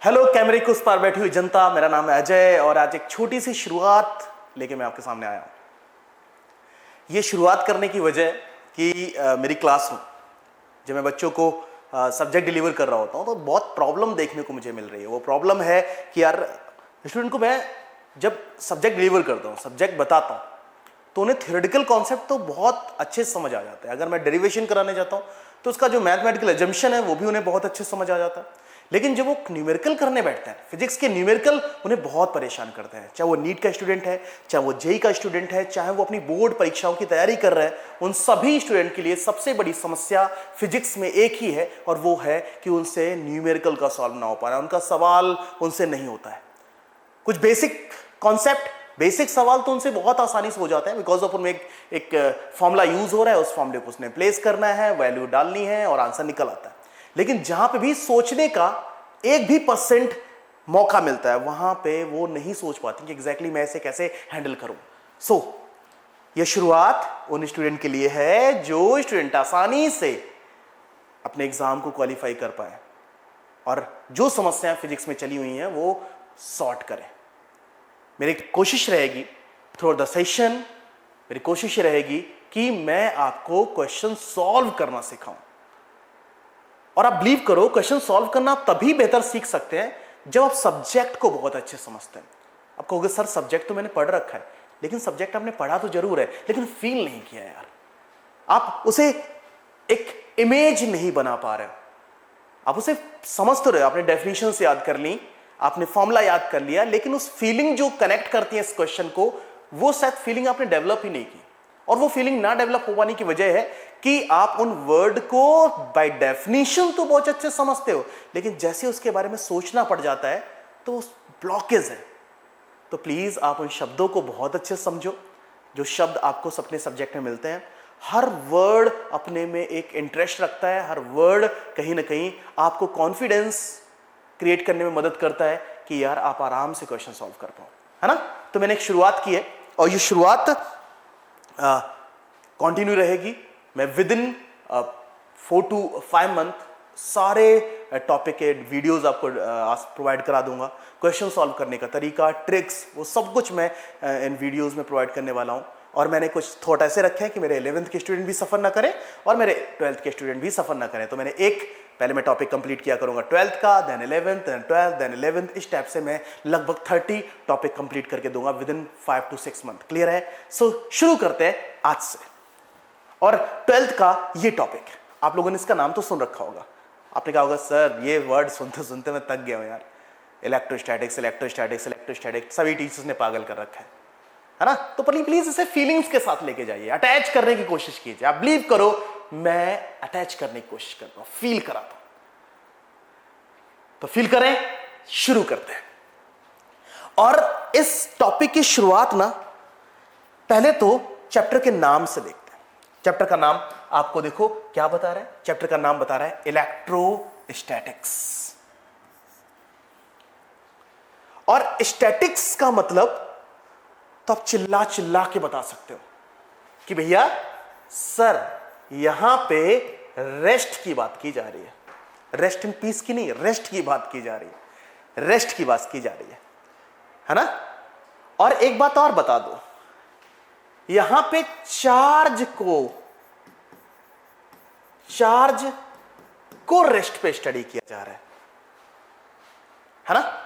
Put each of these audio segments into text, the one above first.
Hello, कैमरे के उस पार बैठी हुई जनता, मेरा नाम है अजय और आज एक छोटी सी शुरुआत लेके मैं आपके सामने आया हूं। ये शुरुआत करने की वजह कि मेरी क्लास में जब मैं बच्चों को सब्जेक्ट डिलीवर कर रहा होता हूं तो बहुत प्रॉब्लम देखने को मुझे मिल रही है। वो प्रॉब्लम है कि यार स्टूडेंट को मैं जब सब्जेक्ट डिलीवर करता हूं, सब्जेक्ट बताता हूं, तो उन्हें थ्योरेटिकल कॉन्सेप्ट तो बहुत अच्छे से समझ आ जाता है। अगर मैं डेरिवेशन कराने जाता हूं तो उसका जो मैथमेटिकल एजम्पशन है वो भी उन्हें बहुत अच्छे से समझ आ जाता है। लेकिन जब वो न्यूमेरिकल करने बैठते हैं, फिजिक्स के न्यूमेरिकल उन्हें बहुत परेशान करते हैं। चाहे वो नीट का स्टूडेंट है, चाहे वो जेई का स्टूडेंट है, चाहे वो अपनी बोर्ड परीक्षाओं की तैयारी कर रहे हैं, उन सभी स्टूडेंट के लिए सबसे बड़ी समस्या फिजिक्स में एक ही है और वो है कि उनसे न्यूमेरिकल का सॉल्व ना हो पा रहा है, उनका सवाल उनसे नहीं होता है। कुछ बेसिक कॉन्सेप्ट, बेसिक सवाल तो उनसे बहुत आसानी से हो जाते हैं, बिकॉज ऑफ उनमें एक फॉर्मूला यूज हो रहा है, उस फॉर्मूले को उसने प्लेस करना है, वैल्यू डालनी है और आंसर निकल आता है। लेकिन जहां पे भी सोचने का एक भी % मौका मिलता है, वहां पे वो नहीं सोच पाती कि एग्जैक्टली मैं इसे कैसे हैंडल करूं। यह शुरुआत उन स्टूडेंट के लिए है जो स्टूडेंट आसानी से अपने एग्जाम को क्वालिफाई कर पाए और जो समस्याएं फिजिक्स में चली हुई हैं वो सॉर्ट करें। मेरी कोशिश रहेगी थ्रू द सेशन, मेरी कोशिश रहेगी कि मैं आपको क्वेश्चन सॉल्व करना सिखाऊं। और आप बिलीव करो, क्वेश्चन सॉल्व करना आप तभी बेहतर सीख सकते हैं जब आप सब्जेक्ट को बहुत अच्छे समझते हैं। आप कहोगे सर सब्जेक्ट तो मैंने पढ़ रखा है, लेकिन सब्जेक्ट आपने पढ़ा तो जरूर है लेकिन फील नहीं किया यार। आप उसे एक इमेज नहीं बना पा रहे हो, आप उसे समझ तो रहे हो, आपने डेफिनेशन से याद कर ली, आपने फॉर्मूला याद कर लिया, लेकिन उस फीलिंग जो कनेक्ट करती है इस क्वेश्चन को, वो शायद फीलिंग आपने डेवलप ही नहीं की। और वो फीलिंग ना डेवलप हो पाने की वजह है कि आप उन वर्ड को बाय डेफिनेशन तो बहुत अच्छे समझते हो, लेकिन जैसे उसके बारे में सोचना पड़ जाता है तो वो ब्लॉकेज है। तो प्लीज आप उन शब्दों को बहुत अच्छे से समझो जो शब्द आपको अपने सब्जेक्ट में मिलते हैं। हर वर्ड अपने में एक इंटरेस्ट रखता है, हर वर्ड कहीं ना कहीं आपको कॉन्फिडेंस क्रिएट करने में मदद करता है कि यार आप आराम से क्वेश्चन सॉल्व कर पाओ, है ना। तो मैंने एक शुरुआत की है और ये शुरुआत कंटिन्यू रहेगी। मैं विद इन 4 to 5 मंथ सारे टॉपिक के वीडियोस आपको प्रोवाइड करा दूंगा। क्वेश्चन सॉल्व करने का तरीका, ट्रिक्स, वो सब कुछ मैं इन वीडियोस में प्रोवाइड करने वाला हूं। और मैंने कुछ थॉट ऐसे रखे हैं कि मेरे 11th के स्टूडेंट भी सफर ना करें और मेरे 12th के स्टूडेंट भी सफर ना करें। तो मैंने पहले मैं टॉपिक कंप्लीट किया करूंगा 12th का, then 11th, then 12th, then 11th। इस टाइप से मैं लगभग 30 टॉपिक कंप्लीट करके दूंगा with in 5 to 6 month. Clear है? शुरू करते हैं आज से। और 12th का ये टॉपिक, आप लोगों ने इसका नाम तो सुन रखा होगा। आपने कहा होगा सर ये वर्ड सुनते सुनते मैं थक गया हूं यार, इलेक्ट्रोस्टैटिक्स इलेक्ट्रोस्टैटिक्स इलेक्ट्रोस्टैटिक्स, सभी टीचर्स ने पागल कर रखा है ना। तो प्लीज इसे फीलिंग्स के साथ लेके जाइए, अटैच करने की कोशिश कीजिए। आप बिलीव करो, मैं अटैच करने की कोशिश करता हूं, फील कराता हूं। तो फील करें, शुरू करते हैं। और इस टॉपिक की शुरुआत ना पहले तो चैप्टर के नाम से देखते हैं। चैप्टर का नाम आपको देखो क्या बता रहा है, चैप्टर का नाम बता रहा है इलेक्ट्रोस्टैटिक्स। और स्टैटिक्स का मतलब तो आप चिल्ला चिल्ला के बता सकते हो कि भैया सर यहां पे रेस्ट की बात की जा रही है, रेस्ट इन पीस की नहीं, रेस्ट की बात की जा रही है, रेस्ट की बात की जा रही है ना। और एक बात और बता दो, यहां पे चार्ज को रेस्ट पे स्टडी किया जा रहा है ना।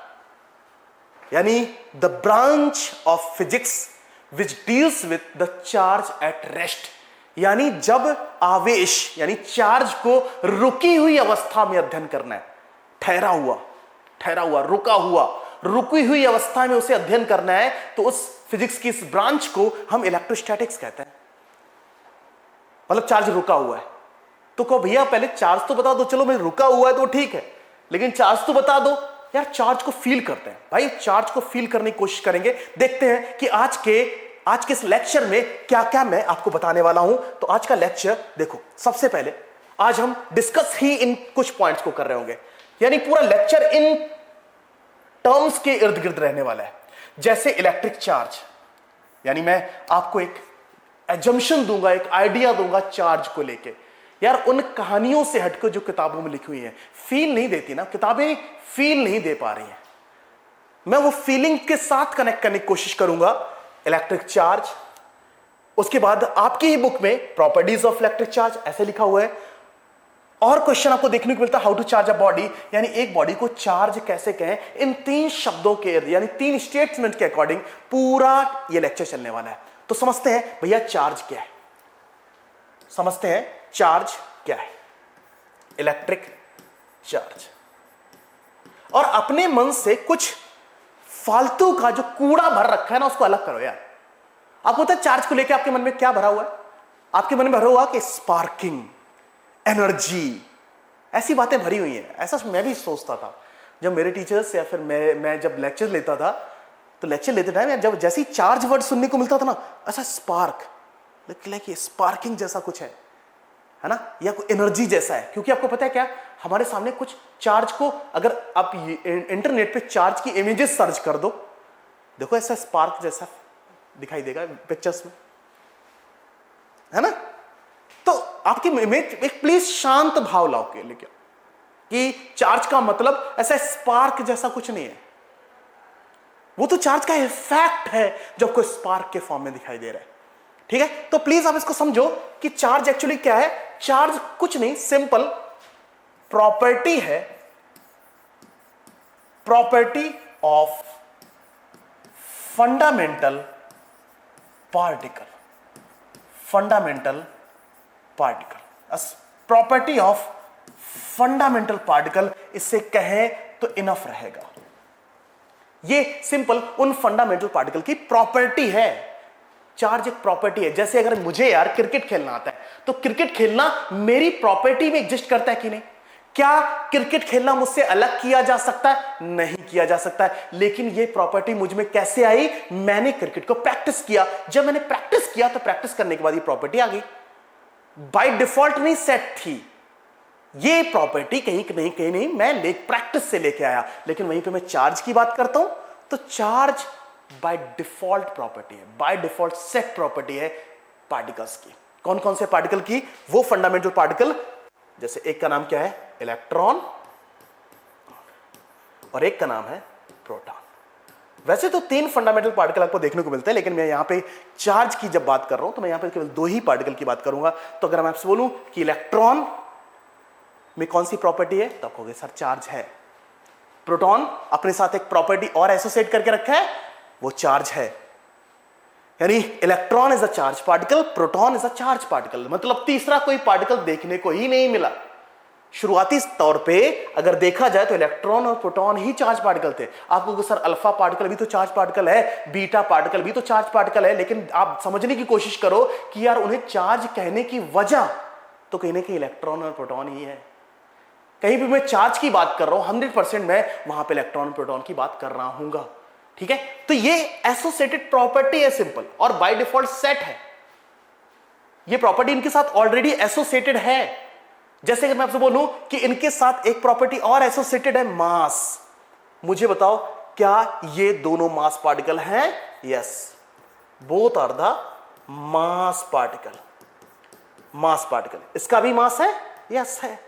यानी the branch of physics which deals with the charge at rest, यानी जब आवेश यानी चार्ज को रुकी हुई अवस्था में अध्ययन करना है, ठहरा हुआ, रुकी हुई अवस्था में उसे अध्ययन करना है, तो उस फिजिक्स की इस ब्रांच को हम इलेक्ट्रोस्टैटिक्स कहते हैं। मतलब चार्ज रुका हुआ है, तो कहो भैया पहले चार्ज तो बता दो, चलो मैं रुका हुआ है तो ठीक है, लेकिन चार्ज तो बता दो यार। चार्ज को फील करते हैं भाई, चार्ज को फील करने की कोशिश करेंगे। देखते हैं कि आज के इस लेक्चर में क्या क्या मैं आपको बताने वाला हूं। तो आज का लेक्चर देखो, सबसे पहले आज हम डिस्कस ही इन कुछ पॉइंट्स को कर रहे होंगे, यानी पूरा लेक्चर इन टर्म्स के इर्द गिर्द रहने वाला है। जैसे इलेक्ट्रिक चार्ज, यानी मैं आपको एक एजम्पशन दूंगा, एक आइडिया दूंगा चार्ज को लेके, यार उन कहानियों से हटकर जो किताबों में लिखी हुई है, फील नहीं देती ना, किताबें फील नहीं दे पा रही हैं। मैं वो फीलिंग के साथ कनेक्ट करने की कोशिश करूंगा। इलेक्ट्रिक चार्ज, उसके बाद आपकी ही बुक में प्रॉपर्टीज ऑफ इलेक्ट्रिक चार्ज ऐसे लिखा हुआ है। और क्वेश्चन आपको देखने को मिलता है how to charge a body, यानी एक बॉडी को चार्ज कैसे कहें। इन 3 शब्दों के यानी 3 स्टेटमेंट के अकॉर्डिंग पूरा ये लेक्चर चलने वाला है। तो समझते हैं भैया चार्ज क्या है, समझते हैं चार्ज क्या है, इलेक्ट्रिक चार्ज। और अपने मन से कुछ फालतू का जो कूड़ा भर रखा है ना उसको अलग करो यार। आपको पता है चार्ज को लेकर आपके मन में क्या भरा हुआ है? आपके मन में भरा हुआ कि स्पार्किंग, एनर्जी, ऐसी बातें भरी हुई हैं। ऐसा मैं भी सोचता था जब मेरे टीचर्स या फिर मैं जब लेक्चर लेता था, तो लेक्चर लेते टाइम जब जैसे ही चार्ज वर्ड सुनने को मिलता था ना, ऐसा स्पार्क, लाइक ये स्पार्किंग जैसा कुछ है ना, या कोई एनर्जी जैसा है। क्योंकि आपको पता है क्या, हमारे सामने कुछ चार्ज को अगर आप इंटरनेट पे चार्ज की इमेजेस सर्च कर दो, देखो ऐसा स्पार्क जैसा दिखाई देगा पिक्चर्स में, है ना। तो आपकी इमेज एक प्लीज शांत भाव लाओ के लिए कि चार्ज का मतलब ऐसा स्पार्क जैसा कुछ नहीं है। वो तो चार्ज का इफेक्ट है जो आपको स्पार्क के फॉर्म में दिखाई दे रहा है। ठीक है, तो प्लीज आप इसको समझो कि चार्ज एक्चुअली क्या है। चार्ज कुछ नहीं, सिंपल प्रॉपर्टी है, property of fundamental particle, fundamental particle, property of fundamental particle, इससे कहें तो इनफ रहेगा। ये सिंपल उन फंडामेंटल पार्टिकल की प्रॉपर्टी है। चार्ज एक प्रॉपर्टी है। जैसे अगर मुझे यार क्रिकेट खेलना आता है, तो क्रिकेट खेलना मेरी प्रॉपर्टी में एग्जिस्ट करता है कि नहीं? क्या क्रिकेट खेलना मुझसे अलग किया जा सकता है? नहीं किया जा सकता है। लेकिन ये प्रॉपर्टी मुझ में कैसे आई? मैंने क्रिकेट को प्रैक्टिस किया। जब मैंने प्रैक्टिस किया तो प्रैक्टिस करने के बाद ये प्रॉपर्टी आ गई। बाय डिफॉल्ट नहीं सेट थी ये प्रॉपर्टी, कहीं नहीं मैं प्रैक्टिस से लेके आया। लेकिन वहीं पे मैं चार्ज की बात करता हूं तो चार्ज बाय डिफॉल्ट प्रॉपर्टी है, बाय डिफॉल्ट सेट प्रॉपर्टी है पार्टिकल्स की। कौन कौन से पार्टिकल की? वो फंडामेंटल पार्टिकल, जैसे एक का नाम क्या है? इलेक्ट्रॉन, और एक का नाम है प्रोटॉन। वैसे तो 3 फंडामेंटल पार्टिकल आपको देखने को मिलते हैं, लेकिन मैं यहां पे चार्ज की जब बात कर रहा हूं तो मैं यहां पे केवल 2 ही पार्टिकल की बात करूंगा। तो अगर मैं आपसे बोलूं कि इलेक्ट्रॉन में कौन सी प्रॉपर्टी है, तो आप कहोगे सर चार्ज है। प्रोटॉन अपने साथ एक प्रॉपर्टी और एसोसिएट करके रखा है, वो चार्ज है। यानी electron is a charge particle, proton is a charge particle. मतलब तीसरा कोई पार्टिकल देखने को ही नहीं मिला। शुरुआती तौर पे अगर देखा जाए तो इलेक्ट्रॉन और प्रोटॉन ही चार्ज पार्टिकल थे। आपको सर अल्फा पार्टिकल भी तो चार्ज पार्टिकल है, बीटा पार्टिकल भी तो चार्ज पार्टिकल है, लेकिन आप समझने की कोशिश करो कि यार उन्हें चार्ज कहने की वजह तो कहीं ना कहीं इलेक्ट्रॉन और प्रोटॉन ही है। कहीं भी मैं चार्ज की बात कर रहा हूं 100% मैं वहां पे इलेक्ट्रॉन प्रोटॉन की बात कर रहा हूंगा। ठीक है, तो ये एसोसिएटेड प्रॉपर्टी है सिंपल, और बाय डिफॉल्ट सेट है। ये प्रॉपर्टी इनके साथ ऑलरेडी एसोसिएटेड है। जैसे कि मैं आपसे बोलूं कि इनके साथ एक प्रॉपर्टी और एसोसिएटेड है, मास। मुझे बताओ क्या ये दोनों मास पार्टिकल हैं? Yes, both are the mass particle. Mass particle, इसका भी मास है? यस है।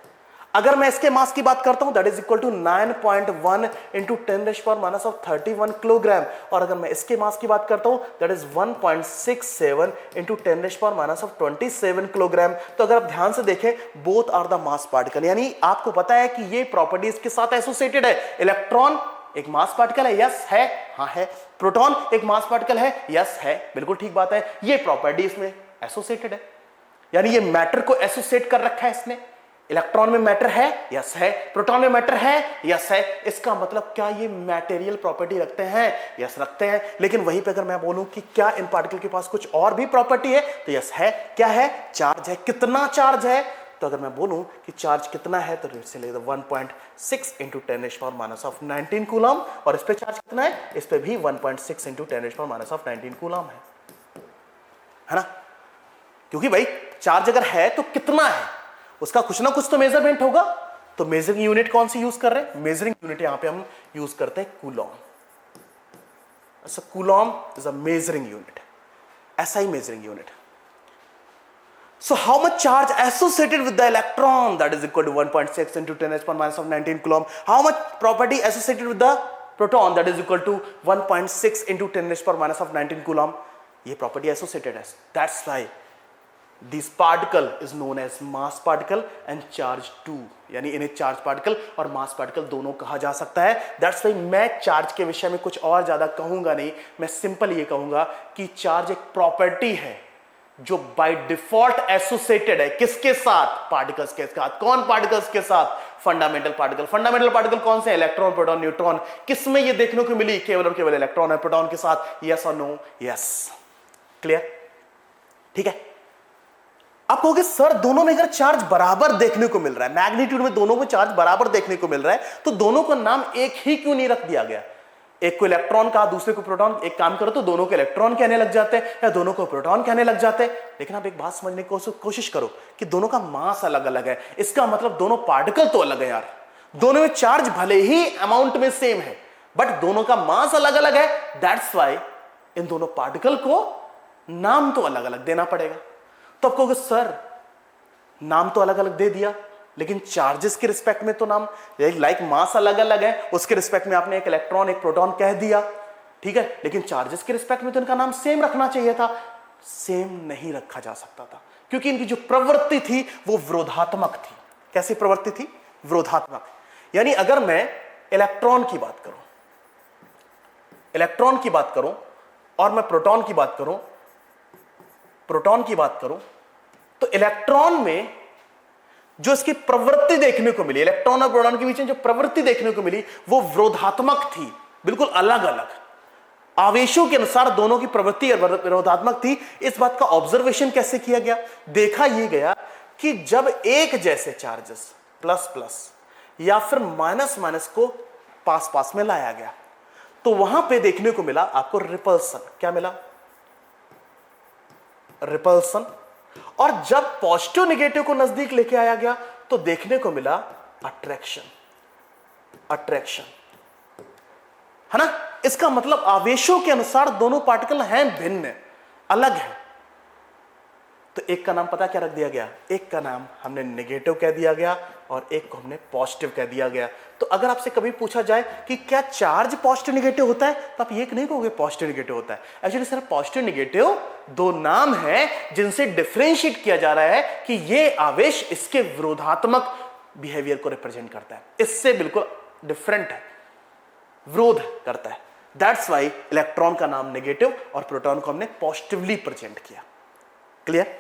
अगर मैं इसके मास की बात करता हूं that is equal to 9.1 into 10⁻31 kilogram, और अगर मैं इसके मास की बात करता हूं दैट इज 1.67 इंटू 10⁻27 किलोग्राम। तो अगर आप ध्यान से देखें both are the mass particle, यानी आपको पता है कि ये प्रॉपर्टी इसके साथ एसोसिएटेड है। इलेक्ट्रॉन एक मास पार्टिकल है, यस है, हाँ है। प्रोटॉन एक मास पार्टिकल है, यस है, बिल्कुल ठीक बात है। ये प्रॉपर्टी इसमें एसोसिएटेड है, यानी ये मैटर को एसोसिएट कर रखा है इसने। इलेक्ट्रॉन में मैटर है, यस है। प्रोटॉन में मैटर है, यस है। इसका मतलब क्या ये मैटेरियल प्रॉपर्टी रखते हैं? यस रखते हैं। लेकिन वहीं पे अगर मैं बोलूं कि क्या इन पार्टिकल के पास कुछ और भी प्रॉपर्टी है, तो यस है। क्या है? चार्ज है। कितना चार्ज है? तो अगर मैं बोलूं कि चार्ज कितना है तो से ले 1.6 इंटू 10⁻19 कूलम, और इस पे चार्ज कितना है? इस पे भी 1.6 इंटू 10⁻19 कूलम है ना। क्योंकि भाई चार्ज अगर है तो कितना है, उसका कुछ ना कुछ तो मेजरमेंट होगा। तो मेजरिंग यूनिट कौन सी यूज कर रहे हैं? मेजरिंग यूनिट यहां पे हम यूज करते हैं coulomb. Coulomb is a measuring unit, ऐसा ही measuring unit. So how much charge associated with the electron? That is equal to 1.6 into 10 h power minus of 19 coulomb. How much property associated with the proton? That is equal to 1.6 into 10 h power minus of 19 coulomb. ये property associated है. That's why this particle is known as mass particle and charge too. यानी इन्हें charge particle और mass particle दोनों कहा जा सकता है. That's why मैं charge के विषय में कुछ और ज्यादा कहूंगा नहीं. मैं simple ये कहूंगा कि charge एक property है जो बाय डिफॉल्ट एसोसिएटेड है किसके साथ? पार्टिकल्स के साथ. कौन पार्टिकल्स के साथ? Fundamental particle. फंडामेंटल पार्टिकल कौन से? Electron, proton, neutron. किसमें ये देखने को मिली? केवल और केवल इलेक्ट्रॉन और प्रोटॉन के साथ. यस और नो? यस. क्लियर? ठीक है. आप कहोगे सर दोनों में अगर चार्ज बराबर देखने को मिल रहा है, मैग्नीट्यूड में दोनों में चार्ज बराबर देखने को मिल रहा है, तो दोनों का नाम एक ही क्यों नहीं रख दिया गया? एक को इलेक्ट्रॉन कहा, दूसरे को प्रोटॉन. एक काम करो तो दोनों को इलेक्ट्रॉन कहने लग जाते हैं या दोनों को प्रोटॉन कहने लग जाते हैं. लेकिन आप एक बात समझने की कोशिश करो कि दोनों का मास अलग अलग है. इसका मतलब दोनों पार्टिकल तो अलग है यार. दोनों में चार्ज भले ही अमाउंट में सेम है, बट दोनों का मास अलग अलग है. दैट्स वाई इन दोनों पार्टिकल को नाम तो अलग अलग देना पड़ेगा. तो आप कहोगे सर नाम तो अलग अलग दे दिया, लेकिन चार्जेस के रिस्पेक्ट में तो नाम लाइक मास अलग अलग है, उसके रिस्पेक्ट में आपने एक इलेक्ट्रॉन एक प्रोटॉन कह दिया, ठीक है, लेकिन चार्जेस के रिस्पेक्ट में तो इनका नाम सेम रखना चाहिए था. सेम नहीं रखा जा सकता था क्योंकि इनकी जो प्रवृत्ति थी वो विरोधात्मक थी. कैसी प्रवृत्ति थी? विरोधात्मक. यानी अगर मैं इलेक्ट्रॉन की बात करूं और मैं प्रोटॉन की बात करूं, तो इलेक्ट्रॉन में जो इसकी प्रवृत्ति देखने को मिली, इलेक्ट्रॉन और प्रोटॉन के बीच में जो प्रवृत्ति देखने को मिली वो विरोधात्मक थी, बिल्कुल अलग अलग. आवेशों के अनुसार दोनों की प्रवृत्ति विरोधात्मक थी. इस बात का ऑब्जर्वेशन कैसे किया गया? देखा यह गया कि जब एक जैसे चार्जेस प्लस प्लस या फिर माइनस माइनस को पास पास में लाया गया तो वहां पे देखने को मिला आपको रिपल्सन. क्या मिला? रिपल्सन. और जब पॉजिटिव नेगेटिव को नजदीक लेके आया गया तो देखने को मिला अट्रैक्शन. है ना? इसका मतलब आवेशों के अनुसार दोनों पार्टिकल हैं भिन्न, अलग हैं. तो एक का नाम पता क्या रख दिया गया? एक का नाम हमने नेगेटिव कह दिया गया और एक को हमने पॉजिटिव कह दिया गया. तो अगर आपसे कभी पूछा जाए कि क्या चार्ज पॉजिटिव नेगेटिव होता है, तो आप ये नहीं कहोगे पॉजिटिव नेगेटिव होता है. एक्चुअली सर पॉजिटिव नेगेटिव दो नाम हैं जिनसे डिफरेंशिएट किया जा रहा है कि ये आवेश इसके विरोधात्मक बिहेवियर को रिप्रेजेंट करता है, इससे बिल्कुल डिफरेंट है, विरोध करता है. दैट्स वाई इलेक्ट्रॉन का नाम नेगेटिव और प्रोटॉन को हमने पॉजिटिवली प्रेजेंट किया. क्लियर?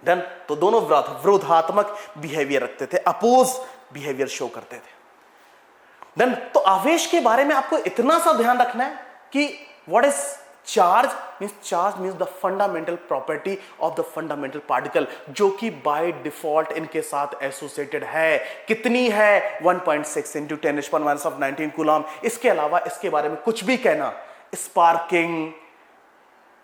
डन. तो दोनों विरोधात्मक बिहेवियर रखते थे, अपोज बिहेवियर शो करते थे. डन. तो आवेश के बारे में आपको इतना सा ध्यान रखना है कि what is charge means the fundamental property of the fundamental particle, जो कि बाय डिफॉल्ट इनके साथ एसोसिएटेड है. कितनी है? 1.6 into 10 h power minus of 19 coulomb. इसके अलावा इसके बारे में कुछ भी कहना, स्पार्किंग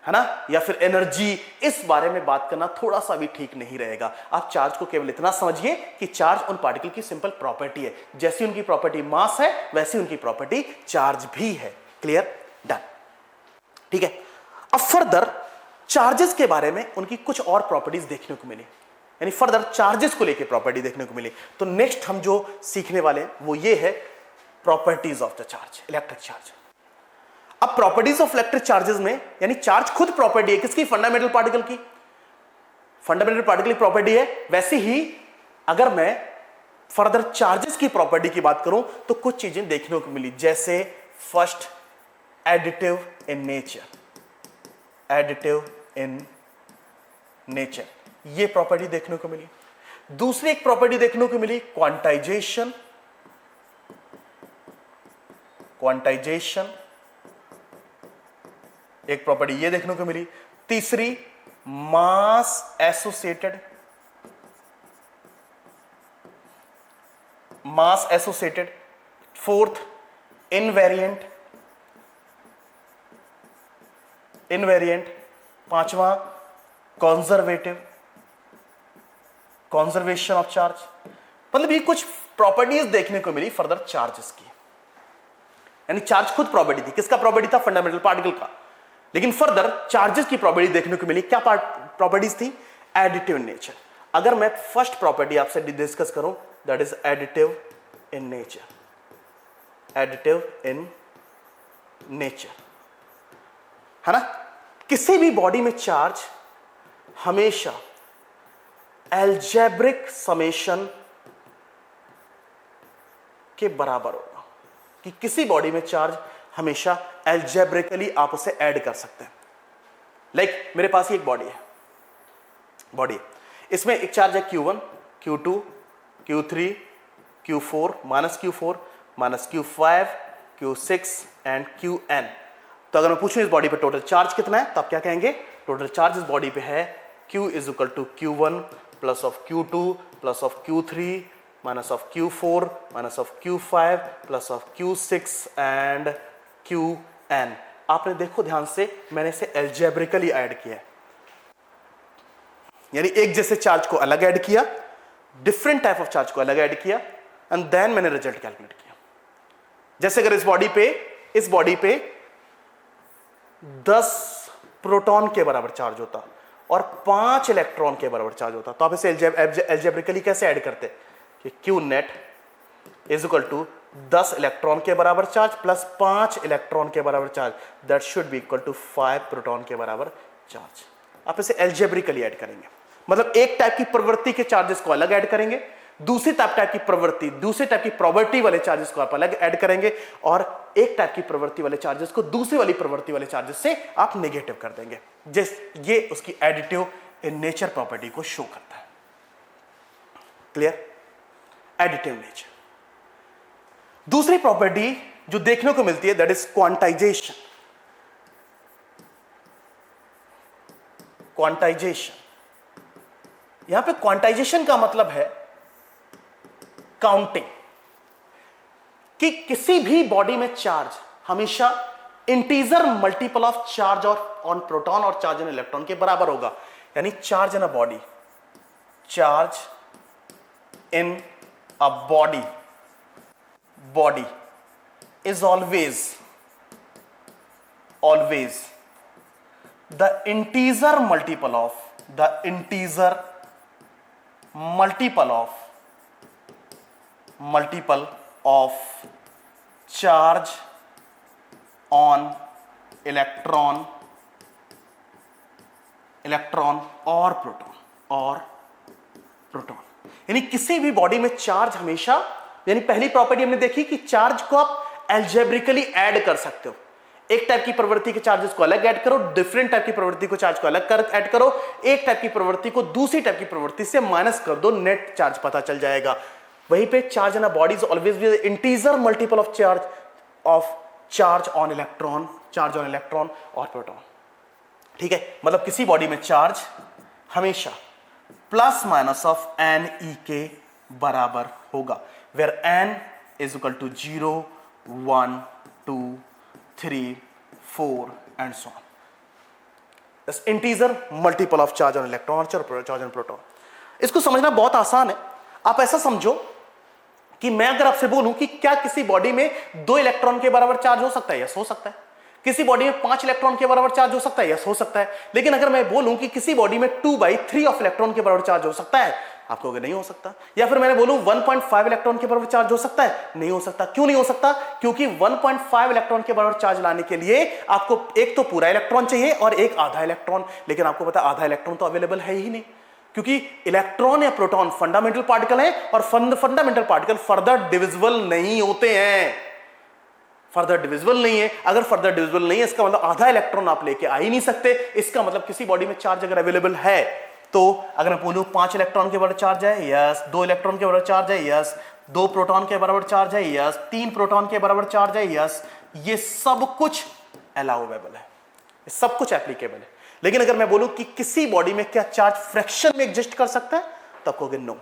है ना, या फिर एनर्जी, इस बारे में बात करना थोड़ा सा भी ठीक नहीं रहेगा. आप चार्ज को केवल इतना समझिए कि चार्ज उन पार्टिकल की सिंपल प्रॉपर्टी है. जैसी उनकी प्रॉपर्टी मास है वैसी उनकी प्रॉपर्टी चार्ज भी है. क्लियर? डन. ठीक है. अब फर्दर चार्जेस के बारे में उनकी कुछ और प्रॉपर्टीज देखने को मिली, यानी फर्दर चार्जेस को लेकर प्रॉपर्टी देखने को मिली. तो नेक्स्ट हम जो सीखने वाले वो ये है properties of the charge, electric charge. अब प्रॉपर्टीज ऑफ इलेक्ट्रिक चार्जेस में, यानी चार्ज खुद प्रॉपर्टी है किसकी? फंडामेंटल पार्टिकल की. फंडामेंटल पार्टिकल की प्रॉपर्टी है. वैसे ही अगर मैं फर्दर चार्जेस की प्रॉपर्टी की बात करूं तो कुछ चीजें देखने को मिली, जैसे फर्स्ट एडिटिव इन नेचर, ये प्रॉपर्टी देखने को मिली. दूसरी एक प्रॉपर्टी देखने को मिली क्वांटाइजेशन. एक प्रॉपर्टी ये देखने को मिली. तीसरी मास एसोसिएटेड. Fourth invariant. पांचवा कॉन्जर्वेशन ऑफ चार्ज. मतलब ये कुछ प्रॉपर्टीज देखने को मिली फर्दर चार्जेस की. यानी चार्ज खुद प्रॉपर्टी थी. किसका प्रॉपर्टी था? फंडामेंटल पार्टिकल का. लेकिन फर्दर चार्जेस की प्रॉपर्टी देखने को मिली. क्या प्रॉपर्टीज थी? Additive in nature. अगर मैं फर्स्ट प्रॉपर्टी आपसे डिस्कस करूं, that is additive in nature. Additive in nature, है ना। किसी भी बॉडी में चार्ज हमेशा एल्जेब्रिक समेशन के बराबर होगा, कि किसी बॉडी में चार्ज हमेशा एल्जेब्रिकली आप उसे ऐड कर सकते हैं। लाइक मेरे पास ही एक बॉडी, इसमें एक चार्ज है Q1, Q2, Q3, Q4, -Q4, -Q5, Q6 and Qn। तो अगर मैं पूछूं इस बॉडी पे टोटल चार्ज कितना है, तो आप क्या कहेंगे? टोटल चार्ज इस बॉडी पे है Q is equal to Q1 plus of Q2 plus of Q3 minus of Q4 minus of Q5 plus of Q6 and Qn। आपने देखो ध्यान से, मैंने इसे एल्जेब्रिकली ऐड किया है, यानी एक जैसे चार्ज को अलग ऐड किया, डिफरेंट टाइप ऑफ चार्ज को अलग ऐड किया, एंड देन मैंने रिजल्ट कैलकुलेट किया। जैसे अगर इस बॉडी पे 10 प्रोटॉन के बराबर चार्ज होता और 5 इलेक्ट्रॉन के बराबर चार्ज होता, तो आप इसे एल्जेब्रिकली कैसे ऐड करते कि Q net is equal to 10 electron के बराबर चार्ज प्लस 5 इलेक्ट्रॉन के बराबर charge, that should be equal to 5 proton के बराबर चार्ज। आप इसे एल्जेब्रिकली ऐड करेंगे, मतलब एक टाइप की प्रवृत्ति के चार्जेस को अलग ऐड करेंगे, दूसरी टाइप की प्रवृत्ति, दूसरी टाइप की प्रॉपर्टी वाले चार्जेस को आप अलग ऐड करेंगे, और एक टाइप की प्रवृत्ति वाले चार्जेस को दूसरी वाली प्रवृत्ति वाले चार्जेस से आप नेगेटिव कर देंगे। ये उसकी एडिटिव इन नेचर प्रॉपर्टी को शो करता है। क्लियर? Additive nature. दूसरी प्रॉपर्टी जो देखने को मिलती है, दैट इज क्वांटाइजेशन। क्वांटाइजेशन, यहां पे क्वांटाइजेशन का मतलब है काउंटिंग, कि किसी भी बॉडी में चार्ज हमेशा इंटीजर मल्टीपल ऑफ चार्ज और ऑन प्रोटॉन और चार्ज ऑन इलेक्ट्रॉन के बराबर होगा। यानी charge in a body, charge in a body is always the integer multiple of charge on electron और प्रोटॉन। यानी किसी भी बॉडी में चार्ज हमेशा, यानी पहली प्रॉपर्टी हमने देखी कि चार्ज को आप एल्जेब्रिकली ऐड कर सकते हो, एक टाइप की प्रवृत्ति के चार्जेस को अलग ऐड करो, डिफरेंट टाइप की प्रवृत्ति को चार्ज को अलग ऐड करो, एक टाइप की प्रवृत्ति को दूसरी टाइप की प्रवृत्ति से माइनस कर दो, नेट चार्ज पता चल जाएगा। वहीं पे charge in a body is always be integer multiple of charge on electron और प्रोटॉन। ठीक है, मतलब किसी बॉडी में चार्ज हमेशा plus minus of N E के बराबर होगा, where N is equal to 0 1 2 3 4 and so on. Integer multiple of charge on electron charge on proton. इसको समझना बहुत आसान है। आप ऐसा समझो कि मैं अगर आपसे बोलूं कि क्या किसी बॉडी में 2 इलेक्ट्रॉन के बराबर चार्ज हो सकता है? यस, हो सकता है। किसी बॉडी में 5 इलेक्ट्रॉन के बराबर चार्ज हो सकता है? यस, हो सकता है। लेकिन अगर मैं बोलूं कि किसी बॉडी में 2/3 ऑफ इलेक्ट्रॉन के बराबर चार्ज हो सकता है, आप कहोगे नहीं हो सकता। या फिर मैंने बोलूं 1.5 इलेक्ट्रॉन के बराबर चार्ज हो सकता है, नहीं हो सकता। क्यों नहीं हो सकता? क्योंकि 1.5 इलेक्ट्रॉन के बराबर चार्ज लाने के लिए आपको एक तो पूरा इलेक्ट्रॉन चाहिए और एक आधा इलेक्ट्रॉन। लेकिन आपको पता है आधा इलेक्ट्रॉन तो अवेलेबल है ही नहीं, क्योंकि इलेक्ट्रॉन या प्रोटॉन फंडामेंटल पार्टिकल है और फंडामेंटल पार्टिकल फर्दर डिविजिबल नहीं होते हैं। फर्दर डिविजिबल नहीं है। अगर फर्दर डिविजिबल नहीं है, इसका मतलब आधा इलेक्ट्रॉन आप लेके आ ही नहीं सकते। इसका मतलब किसी बॉडी में चार्ज अगर अवेलेबल है, तो अगर मैं बोलूं 5 इलेक्ट्रॉन के बराबर चार्ज है, यस। 2 इलेक्ट्रॉन के बराबर चार्ज है, यस। 2 प्रोटॉन के बराबर चार्ज है, यस। 3 प्रोटॉन के बराबर चार्ज है, यस। ये सब कुछ अलाउएबल है, सब कुछ एप्लीकेबल है। लेकिन अगर मैं बोलूं कि किसी बॉडी में क्या चार्ज फ्रैक्शन में एग्जिस्ट कर सकता है, तब कहोगे नो,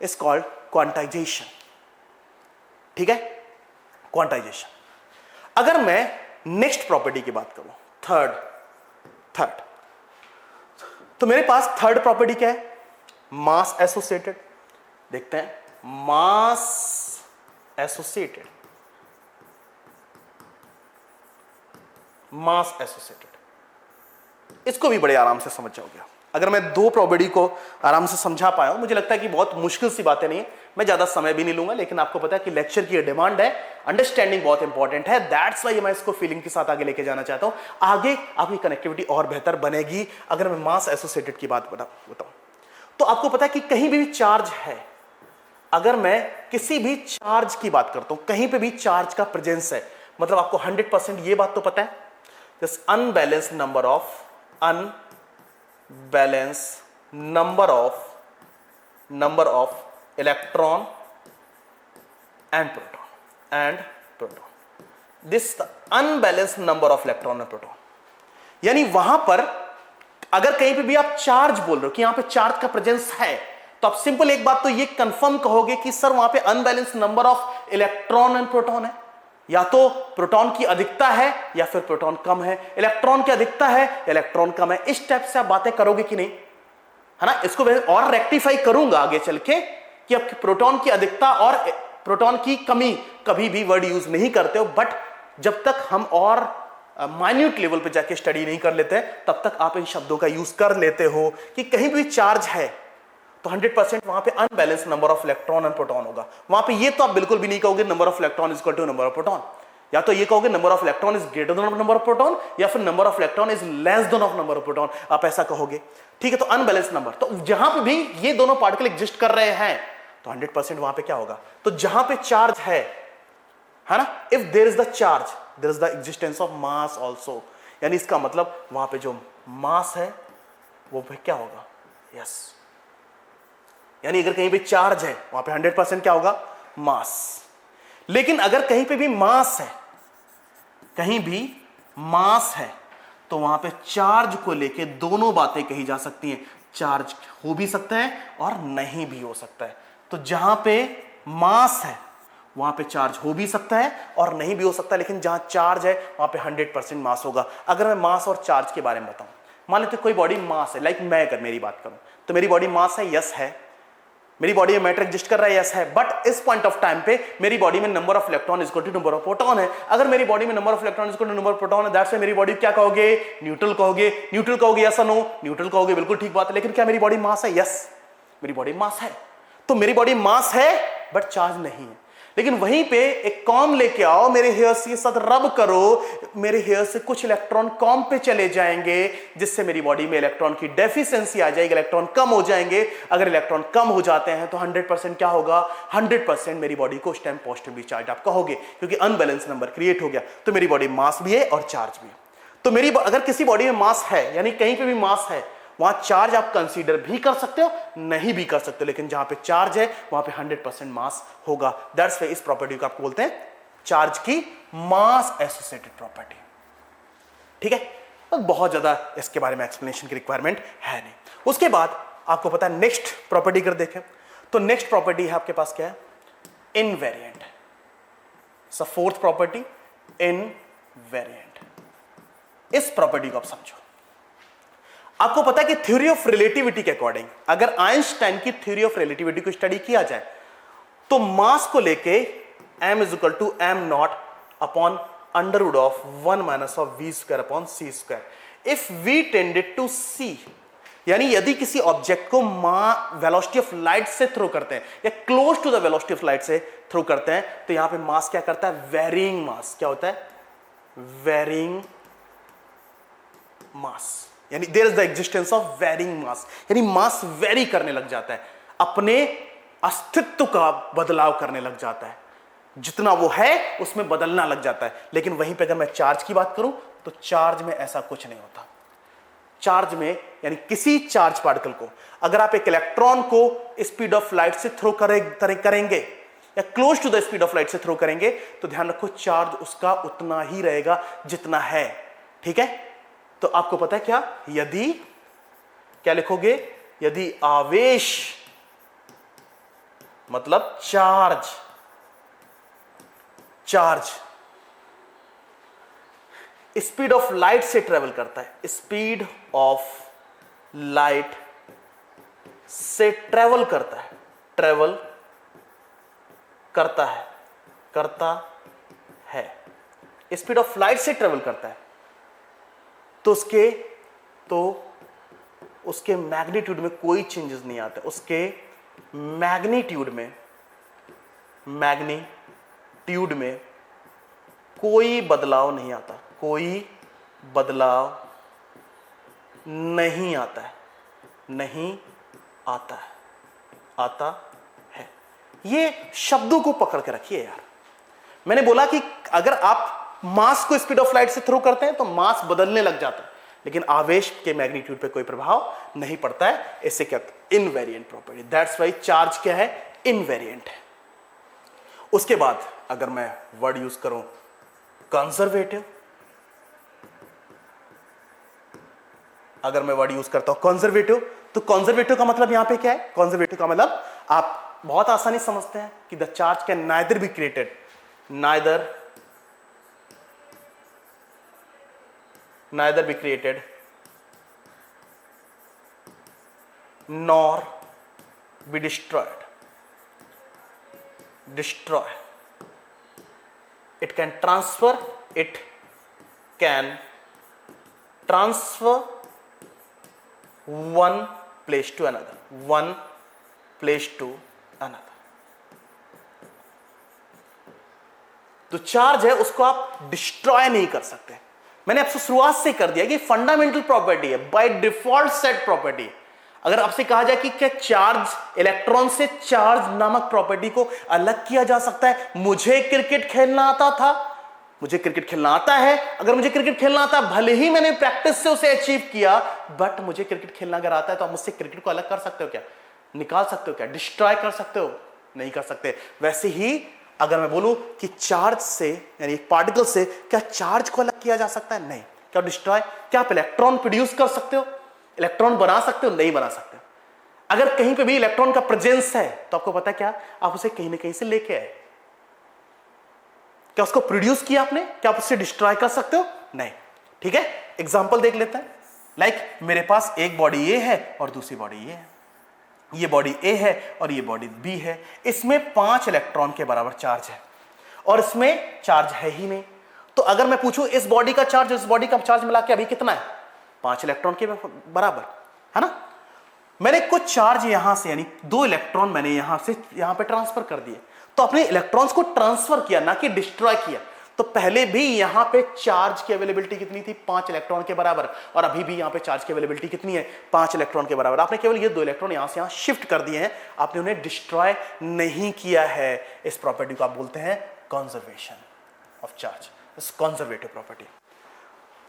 इट्स कॉल्ड क्वांटाइजेशन। ठीक है, क्वांटाइजेशन। अगर मैं नेक्स्ट प्रॉपर्टी की बात करूं, थर्ड, तो मेरे पास थर्ड प्रॉपर्टी क्या है? मास एसोसिएटेड। देखते हैं, मास एसोसिएटेड, इसको भी बड़े आराम से समझ जाओगे। अगर मैं दो प्रॉपर्टी को आराम से समझा पाया हूं, मुझे लगता है कि बहुत मुश्किल सी बातें नहीं है, मैं ज्यादा समय भी नहीं लूंगा, लेकिन आपको पता है कि लेक्चर की डिमांड है, अंडरस्टैंडिंग बहुत इंपॉर्टेंट है, दैट्स वाई मैं इसको फीलिंग के साथ आगे लेके जाना चाहता हूं। आगे आपकी कनेक्टिविटी और बेहतर बनेगी। अगर मैं मास एसोसिएटेड की बात बताऊं तो आपको पता है कि कहीं भी चार्ज है, अगर मैं किसी भी चार्ज की बात करता हूं, कहीं पे भी चार्ज का प्रेजेंस है, मतलब आपको 100% ये बात तो पता है, this unbalanced number of electron and proton, this unbalanced number of electron and proton. यानी वहां पर अगर कहीं पे भी आप चार्ज बोल रहे हो कि यहां पे चार्ज का प्रेजेंस है, तो आप सिंपल एक बात तो ये कंफर्म कहोगे कि सर वहां पे unbalanced number of electron and proton है, या तो प्रोटॉन की अधिकता है या फिर प्रोटॉन कम है, इलेक्ट्रॉन की अधिकता है, इलेक्ट्रॉन कम है। इस टाइप से आप बातें करोगे कि नहीं, है ना। इसको मैं और रेक्टिफाई करूंगा आगे चल के कि अब प्रोटॉन की अधिकता और प्रोटॉन की कमी कभी भी वर्ड यूज नहीं करते हो, बट जब तक हम और माइन्यूट लेवल पे जाके स्टडी नहीं कर लेते तब तक आप इन शब्दों का यूज कर लेते हो कि कहीं भी चार्ज है तो 100% वहां पे unbalance number of electron and proton होगा। वहां पे ये तो आप बिल्कुल भी नहीं कहोगे number of electron is equal to number of proton, या तो ये कहोगे number of electron is greater than number of proton, या फिर number of electron is less than of number of proton, आप ऐसा कहोगे। ठीक है, तो अनबैलेंस नंबर, तो जहां पे भी ये दोनों पार्टिकल एग्जिस्ट कर रहे हैं तो 100% वहां पे क्या होगा, तो जहां पे चार्ज है ना, if there is the charge there is the existence of mass also, यानी इसका मतलब वहां पे जो मास है वो क्या होगा, यस। यानी अगर कहीं पे चार्ज है वहां पे 100% क्या होगा, मास। लेकिन अगर कहीं पे भी मास है, कहीं भी मास है, तो वहां पे चार्ज को लेके दोनों बातें कही जा सकती हैं, चार्ज हो भी सकता है और नहीं भी हो सकता है। तो जहां पे मास है वहां पे चार्ज हो भी सकता है और नहीं भी हो सकता है, लेकिन जहां चार्ज है वहां पे 100% मास होगा। अगर मैं मास और चार्ज के बारे में बताऊं, मान लेते कोई बॉडी मास है, लाइक मैं अगर मेरी बात करूं तो मेरी बॉडी मास है, यस है, मेरी बॉडी में मैटर एग्जिस्ट कर रहा है, यस है, बट इस पॉइंट ऑफ टाइम पे मेरी बॉडी में number of electron is equal to number of proton है। अगर मेरी बॉडी में number of electron is equal to number of proton है, दैट्स व्हाई मेरी बॉडी क्या कहोगे, न्यूट्रल कहोगे। न्यूट्रल कहोगे यस और नो, न्यूट्रल कहोगे, बिल्कुल ठीक बात है। लेकिन क्या मेरी बॉडी मास है, यस मेरी बॉडी मास है, तो मेरी बॉडी मास है बट चार्ज नहीं है। लेकिन वहीं पे एक कॉम लेके आओ, मेरे हेयर्स के साथ रब करो, मेरे हेयर से कुछ इलेक्ट्रॉन कॉम पे चले जाएंगे, जिससे मेरी बॉडी में इलेक्ट्रॉन की डेफिशिएंसी आ जाएगी, इलेक्ट्रॉन कम हो जाएंगे। अगर इलेक्ट्रॉन कम हो जाते हैं तो 100% क्या होगा, 100% मेरी बॉडी को उस टाइम पॉजिटिवली चार्ज आप कहोगे, क्योंकि अनबैलेंस नंबर क्रिएट हो गया। तो मेरी बॉडी मास भी है और चार्ज भी है। तो मेरी अगर किसी बॉडी में मास है, यानी कहीं पे भी मास है, वहां चार्ज आप कंसीडर भी कर सकते हो, नहीं भी कर सकते हो, लेकिन जहां पे चार्ज है वहां पे 100% मास होगा। दैट्स व्हाई इस प्रॉपर्टी को आपको बोलते हैं चार्ज की मास एसोसिएटेड प्रॉपर्टी। ठीक है, तो बहुत ज्यादा इसके बारे में एक्सप्लेनेशन की रिक्वायरमेंट है नहीं। उसके बाद आपको पता है नेक्स्ट प्रॉपर्टी कर देखें, तो नेक्स्ट प्रॉपर्टी है आपके पास क्या है, invariant. So fourth property invariant. इस प्रॉपर्टी को आप समझो। आपको पता है कि थ्योरी ऑफ रिलेटिविटी के अकॉर्डिंग अगर आइंस्टाइन की थ्योरी ऑफ रिलेटिविटी को स्टडी किया जाए तो मास को लेके m is equal to M not upon under root of 1 minus of V square upon C square if V tended to C, यानी यदि किसी ऑब्जेक्ट को वेलोसिटी ऑफ लाइट से थ्रो करते हैं या close to the velocity of light से throw करते हैं, तो यहां पे मास क्या करता है, वेरिंग मास। क्या होता है, वेरिंग मास, यानी there is the existence of varying mass, यानी मास वेरी करने लग जाता है, अपने अस्तित्व का बदलाव करने लग जाता है, जितना वो है उसमें बदलना लग जाता है। लेकिन वहीं पे अगर मैं चार्ज की बात करूं तो चार्ज में ऐसा कुछ नहीं होता। चार्ज में यानी किसी चार्ज पार्टिकल को अगर आप एक इलेक्ट्रॉन को स्पीड ऑफ लाइट से थ्रो करेंगे या close to the speed of light से थ्रो करेंगे, तो ध्यान रखो चार्ज उसका उतना ही रहेगा जितना है। ठीक है, तो आपको पता है क्या, यदि क्या लिखोगे, यदि आवेश मतलब चार्ज स्पीड ऑफ लाइट से ट्रेवल करता है, स्पीड ऑफ लाइट से ट्रेवल करता है, स्पीड ऑफ लाइट से ट्रेवल करता है, तो उसके मैग्नीट्यूड में कोई चेंजेस नहीं आते, उसके मैग्नीट्यूड में कोई बदलाव नहीं आता, कोई बदलाव नहीं आता है, नहीं आता है, आता है। ये शब्दों को पकड़ के रखिए यार। मैंने बोला कि अगर आप मास को स्पीड ऑफ लाइट से थ्रो करते हैं तो मास बदलने लग जाता है, लेकिन आवेश के मैग्नीट्यूड पे कोई प्रभाव नहीं पड़ता है। इससे क्या, invariant property. That's why charge क्या है, इनवेरिएंट है। उसके बाद अगर मैं वर्ड यूज करूं कंजर्वेटिव, अगर मैं वर्ड यूज करता हूं कंजर्वेटिव, तो कंजर्वेटिव का मतलब यहां पे क्या है, कंजर्वेटिव का मतलब आप बहुत आसानी समझते हैं कि the charge can neither be created, neither be created nor be destroyed. It can transfer one place to another, तो चार्ज है उसको आप डिस्ट्रॉय नहीं कर सकते। मैंने आपसे शुरुआत से कर दिया कि फंडामेंटल प्रॉपर्टी है, बाय डिफॉल्ट सेट प्रॉपर्टी है। अगर आपसे कहा जाए कि क्या चार्ज, इलेक्ट्रॉन से चार्ज नामक प्रॉपर्टी को अलग किया जा सकता है? मुझे क्रिकेट खेलना आता था, मुझे क्रिकेट खेलना आता है, अगर मुझे क्रिकेट खेलना आता है, भले ही मैंने प्रैक्टिस से उसे अचीव किया, बट मुझे क्रिकेट खेलना अगर आता है तो आप मुझसे क्रिकेट को अलग कर सकते हो क्या? निकाल सकते हो क्या? डिस्ट्रॉय कर सकते हो? नहीं कर सकते। वैसे ही अगर मैं बोलूं कि चार्ज से, यानी एक पार्टिकल से क्या चार्ज को अलग किया जा सकता है? नहीं। क्या डिस्ट्रॉय, क्या आप इलेक्ट्रॉन प्रोड्यूस कर सकते हो, इलेक्ट्रॉन बना सकते हो? नहीं बना सकते। अगर कहीं पे भी इलेक्ट्रॉन का प्रेजेंस है तो आपको पता है क्या, आप उसे कहीं ना कहीं से लेके आए। क्या उसको प्रोड्यूस किया आपने? क्या आप उसे डिस्ट्रॉय कर सकते हो? नहीं। ठीक है, एग्जांपल देख लेते हैं। लाइक मेरे पास एक बॉडी ए है और दूसरी बॉडी ए है, ये बॉडी ए है और ये बॉडी बी है। इसमें 5 इलेक्ट्रॉन के बराबर चार्ज है और इसमें चार्ज है ही नहीं। तो अगर मैं पूछूं इस बॉडी का चार्ज इस बॉडी का चार्ज मिला के अभी कितना है? 5 इलेक्ट्रॉन के बराबर, है ना। मैंने कुछ चार्ज यहां से, यानी 2 इलेक्ट्रॉन मैंने यहां से यहां पे ट्रांसफर कर दिए। तो अपने इलेक्ट्रॉन्स को ट्रांसफर किया, ना कि डिस्ट्रॉय किया। तो पहले भी यहां पे चार्ज की अवेलेबिलिटी कितनी थी? 5 इलेक्ट्रॉन के बराबर। और अभी भी यहां पे चार्ज की अवेलेबिलिटी कितनी है? 5 इलेक्ट्रॉन के बराबर। आपने केवल ये 2 इलेक्ट्रॉन यहां से यहां शिफ्ट कर दिए हैं, आपने उन्हें डिस्ट्रॉय नहीं किया है। इस प्रॉपर्टी को आप बोलते हैं कंजर्वेशन ऑफ चार्ज, इस कंजर्वेटिव प्रॉपर्टी।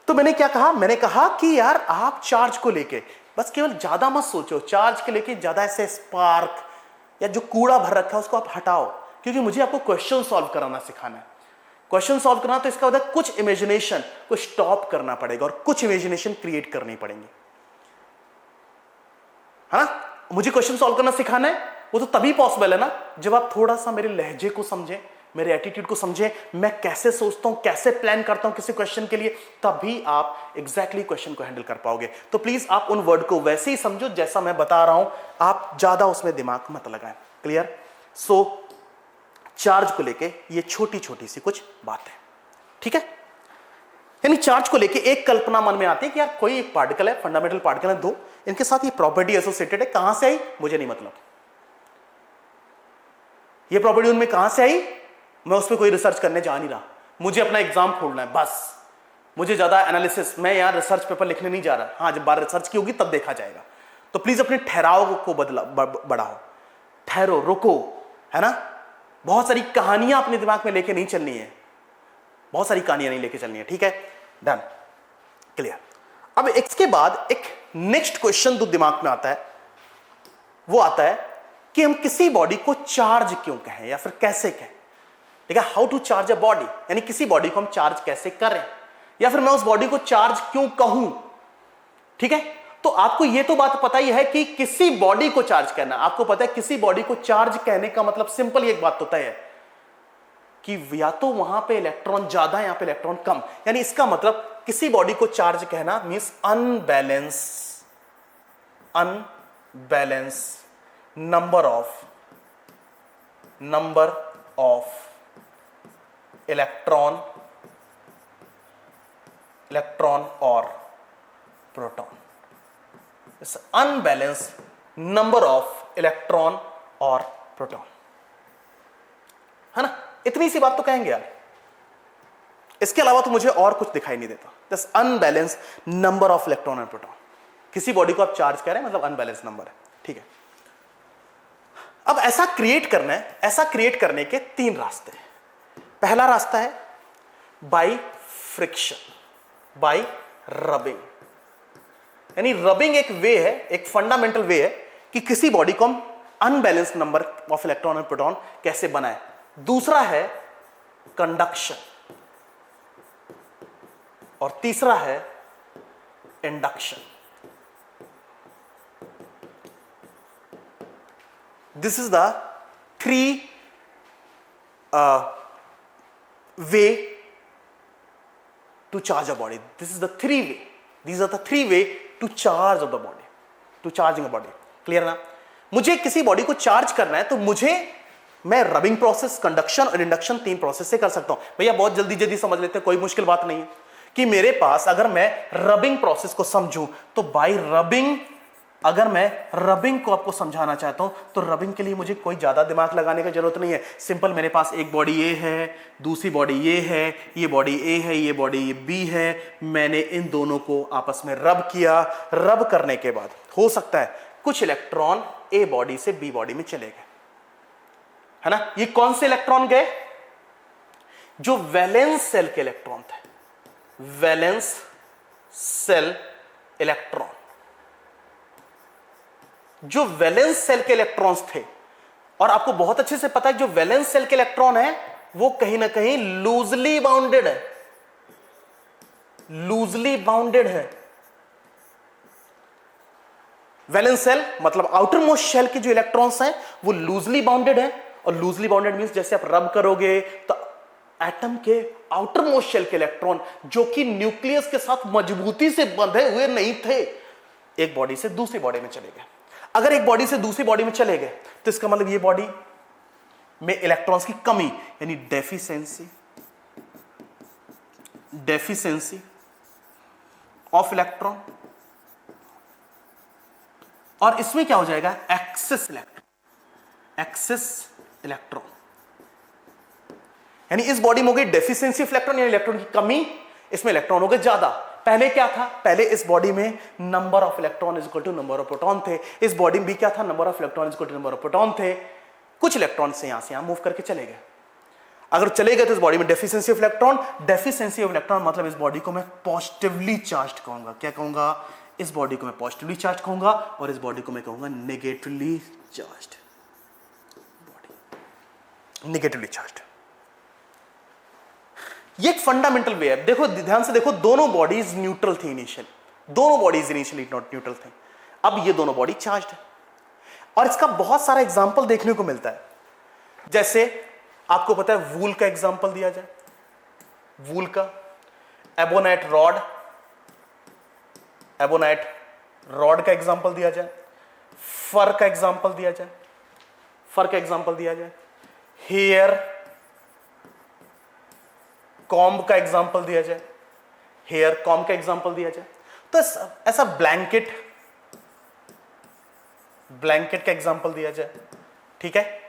तो मैंने क्या कहा? मैंने कहा कि यार आप चार्ज को लेके बस केवल ज्यादा मत सोचो, चार्ज के लेके ज्यादा ऐसे स्पार्क या जो कूड़ा भर रखा है उसको आप हटाओ, क्योंकि मुझे आपको क्वेश्चन सॉल्व कराना सिखाना है। क्वेश्चन सॉल्व करना तो इसका मतलब कुछ इमेजिनेशन को स्टॉप करना पड़ेगा और कुछ इमेजिनेशन क्रिएट करनी पड़ेंगी, है ना। मुझे क्वेश्चन सॉल्व करना सिखाना है, वो तो तभी पॉसिबल है ना जब आप थोड़ा सा मेरे लहजे को समझें, मेरे एटीट्यूड को समझें, मैं कैसे सोचता हूं, कैसे प्लान करता हूं किसी क्वेश्चन के लिए, तभी आप एग्जैक्टली क्वेश्चन को हैंडल कर पाओगे। तो प्लीज आप उन वर्ड को वैसे ही समझो जैसा मैं बता रहा हूं, आप ज्यादा उसमें दिमाग मत लगाएं। क्लियर? सो चार्ज को लेके ये छोटी छोटी सी कुछ बात है, ठीक है। यानी चार्ज को लेके एक कल्पना मन में आती है कि यार कोई एक पार्टिकल है, फंडामेंटल पार्टिकल है 2, इनके साथ ये प्रॉपर्टी एसोसिएटेड है। कहां से आई मुझे नहीं मतलब, ये प्रॉपर्टी उनमें कहां से आई, मैं उस पर कोई रिसर्च करने जा नहीं रहा। मुझे अपना एग्जाम खोलना है बस, मुझे ज्यादा एनालिसिस, मैं यार रिसर्च पेपर लिखने नहीं जा रहा। हाँ, जब बार रिसर्च की होगी तब देखा जाएगा। तो प्लीज अपने ठहराव को बढ़ाओ, ठहरो, रुको, है ना। बहुत सारी कहानियां अपने दिमाग में लेके नहीं चलनी है, बहुत सारी कहानियां नहीं लेके चलनी है, ठीक है। Done, clear. अब इसके बाद एक नेक्स्ट क्वेश्चन जो दिमाग में आता है वो आता है कि हम किसी बॉडी को चार्ज क्यों कहें या फिर कैसे कहें, ठीक है। How to charge a body, यानी किसी बॉडी को हम चार्ज कैसे करें, या फिर मैं उस बॉडी को चार्ज क्यों कहूं, ठीक है। तो आपको यह तो बात पता ही है कि किसी बॉडी को चार्ज करना, आपको पता है किसी बॉडी को चार्ज कहने का मतलब सिंपल एक बात होता है कि या तो वहां पे इलेक्ट्रॉन ज्यादा है, यहां पे इलेक्ट्रॉन कम। यानी इसका मतलब किसी बॉडी को चार्ज कहना means unbalance number of electron और proton. Unbalance number of electron और प्रोटॉन, है ना? इतनी सी बात तो कहेंगे यार, इसके अलावा तो मुझे और कुछ दिखाई नहीं देता। This unbalance number of electron and proton. किसी बॉडी को आप चार्ज कह रहे हैं, मतलब अनबैलेंस नंबर है, ठीक है। अब ऐसा क्रिएट करना है, ऐसा क्रिएट करने के तीन रास्ते हैं। पहला रास्ता है बाय फ्रिक्शन, बाय रबिंग। यानी रबिंग एक वे है, एक फंडामेंटल वे है कि किसी बॉडी को हम unbalance number of electron and proton कैसे बनाए। दूसरा है कंडक्शन और तीसरा है induction. This is the three way to charge a body. This is the three way, these are the three way to charge of the body, to charging a body। Clear ना? मुझे किसी body को charge करना है तो मैं rubbing process, conduction और induction तीन प्रोसेस से कर सकता हूं। भैया बहुत जल्दी जल्दी समझ लेते हैं, कोई मुश्किल बात नहीं है कि मेरे पास अगर मैं रबिंग प्रोसेस को समझूं तो बाय रबिंग, अगर मैं रबिंग को आपको समझाना चाहता हूं तो रबिंग के लिए मुझे कोई ज्यादा दिमाग लगाने की जरूरत नहीं है। सिंपल, मेरे पास एक बॉडी ए है, दूसरी बॉडी ये है, ये बॉडी ए है, ये बॉडी बी है। मैंने इन दोनों को आपस में रब किया। रब करने के बाद हो सकता है कुछ इलेक्ट्रॉन ए बॉडी से बी बॉडी में चले गए, है ना? ये कौन से इलेक्ट्रॉन गए? जो वैलेंस सेल के इलेक्ट्रॉन थे, वैलेंस सेल इलेक्ट्रॉन। जो वैलेंस सेल के इलेक्ट्रॉन्स थे, और आपको बहुत अच्छे से पता है जो वैलेंस सेल के इलेक्ट्रॉन है वो कहीं ना कहीं लूजली बाउंडेड है, लूजली बाउंडेड है। वैलेंस सेल मतलब आउटर मोस्ट शेल के जो इलेक्ट्रॉन्स हैं वो लूजली बाउंडेड है। और लूजली बाउंडेड मींस जैसे आप रब करोगे तो एटम के आउटर मोस्ट शेल के इलेक्ट्रॉन, जो कि न्यूक्लियस के साथ मजबूती से बंधे हुए नहीं थे, एक बॉडी से दूसरी बॉडी में चले गए। अगर एक बॉडी से दूसरी बॉडी में चले गए तो इसका मतलब ये बॉडी में इलेक्ट्रॉन्स की कमी, यानी डेफिशिएंसी ऑफ इलेक्ट्रॉन। और इसमें क्या हो जाएगा? Excess electron. यानी इस बॉडी में हो गई डेफिशिएंसी ऑफ इलेक्ट्रॉन, यानी इलेक्ट्रॉन की कमी, इसमें इलेक्ट्रॉन हो गए ज्यादा। पहले क्या था? पहले इस बॉडी में number of electron is equal to number of proton थे। इस बॉडी में भी क्या था? Number of electron is equal to number of proton थे। कुछ इलेक्ट्रॉन से यहां मूव करके चले गए। अगर चले गए तो इस बॉडी में deficiency of electron. Deficiency of electron मतलब इस बॉडी को मैं पॉजिटिवली चार्ज कहूंगा। क्या कहूंगा? इस बॉडी को मैं पॉजिटिवली चार्ज कहूंगा और इस बॉडी को मैं कहूंगा negatively charged body, negatively charged. ये एक फंडामेंटल वे है। देखो, ध्यान से देखो, दोनों बॉडीज न्यूट्रल थी इनिशियली, दोनों बॉडीज इनिशियली नॉट न्यूट्रल थे। अब ये दोनों बॉडी चार्ज्ड है और इसका बहुत सारा एग्जांपल देखने को मिलता है। जैसे आपको पता है वूल का एग्जांपल दिया जाए, वूल का, एबोनाइट रॉड का एग्जांपल दिया जाए, फर का एग्जांपल दिया जाए, हेयर कॉम्ब का एग्जांपल दिया जाए, तो ऐसा ब्लैंकेट का एग्जांपल दिया जाए, ठीक है।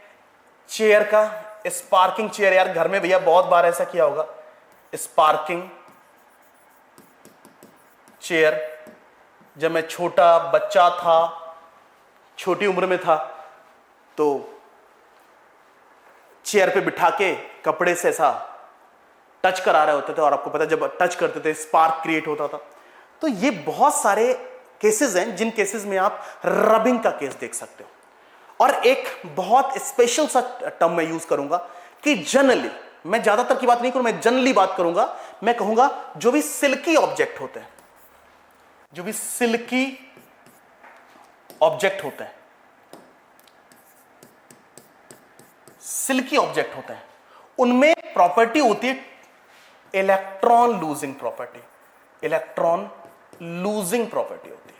चेयर का, स्पार्किंग चेयर, यार घर में भैया बहुत बार ऐसा किया होगा, स्पार्किंग चेयर। जब मैं छोटा बच्चा था, छोटी उम्र में था, तो चेयर पे बिठा के कपड़े से ऐसा टच करा रहे होते थे और आपको पता है जब टच करते थे स्पार्क क्रिएट होता था। तो ये बहुत सारे केसेस हैं जिन केसेस में आप रबिंग का केस देख सकते हो। और एक बहुत स्पेशल सा टर्म मैं यूज करूंगा कि जनरली, मैं ज्यादातर की बात नहीं करूंगा, मैं जनरली बात करूंगा। मैं कहूंगा जो भी सिल्की ऑब्जेक्ट होते हैं, उनमें प्रॉपर्टी होती है इलेक्ट्रॉन लूजिंग प्रॉपर्टी होती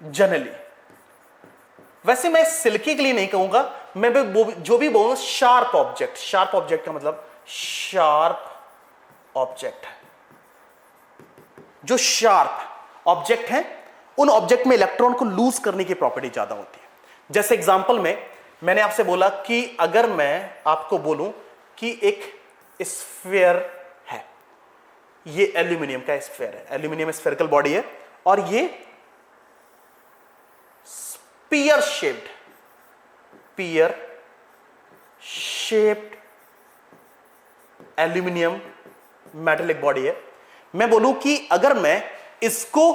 है जनरली। वैसे मैं सिल्की के लिए नहीं कहूंगा, मैं जो भी बोलूंगा शार्प ऑब्जेक्ट का मतलब शार्प ऑब्जेक्ट है। जो शार्प ऑब्जेक्ट है उन ऑब्जेक्ट में इलेक्ट्रॉन को लूज करने की प्रॉपर्टी ज्यादा होती है। जैसे एग्जांपल में मैंने आपसे बोला कि अगर मैं आपको बोलूं कि एक स्फीयर है, ये एल्यूमिनियम का स्फीयर है, एल्यूमिनियम स्फेरिकल बॉडी है, और ये sphere shaped aluminium metallic body है। मैं बोलूं कि अगर मैं इसको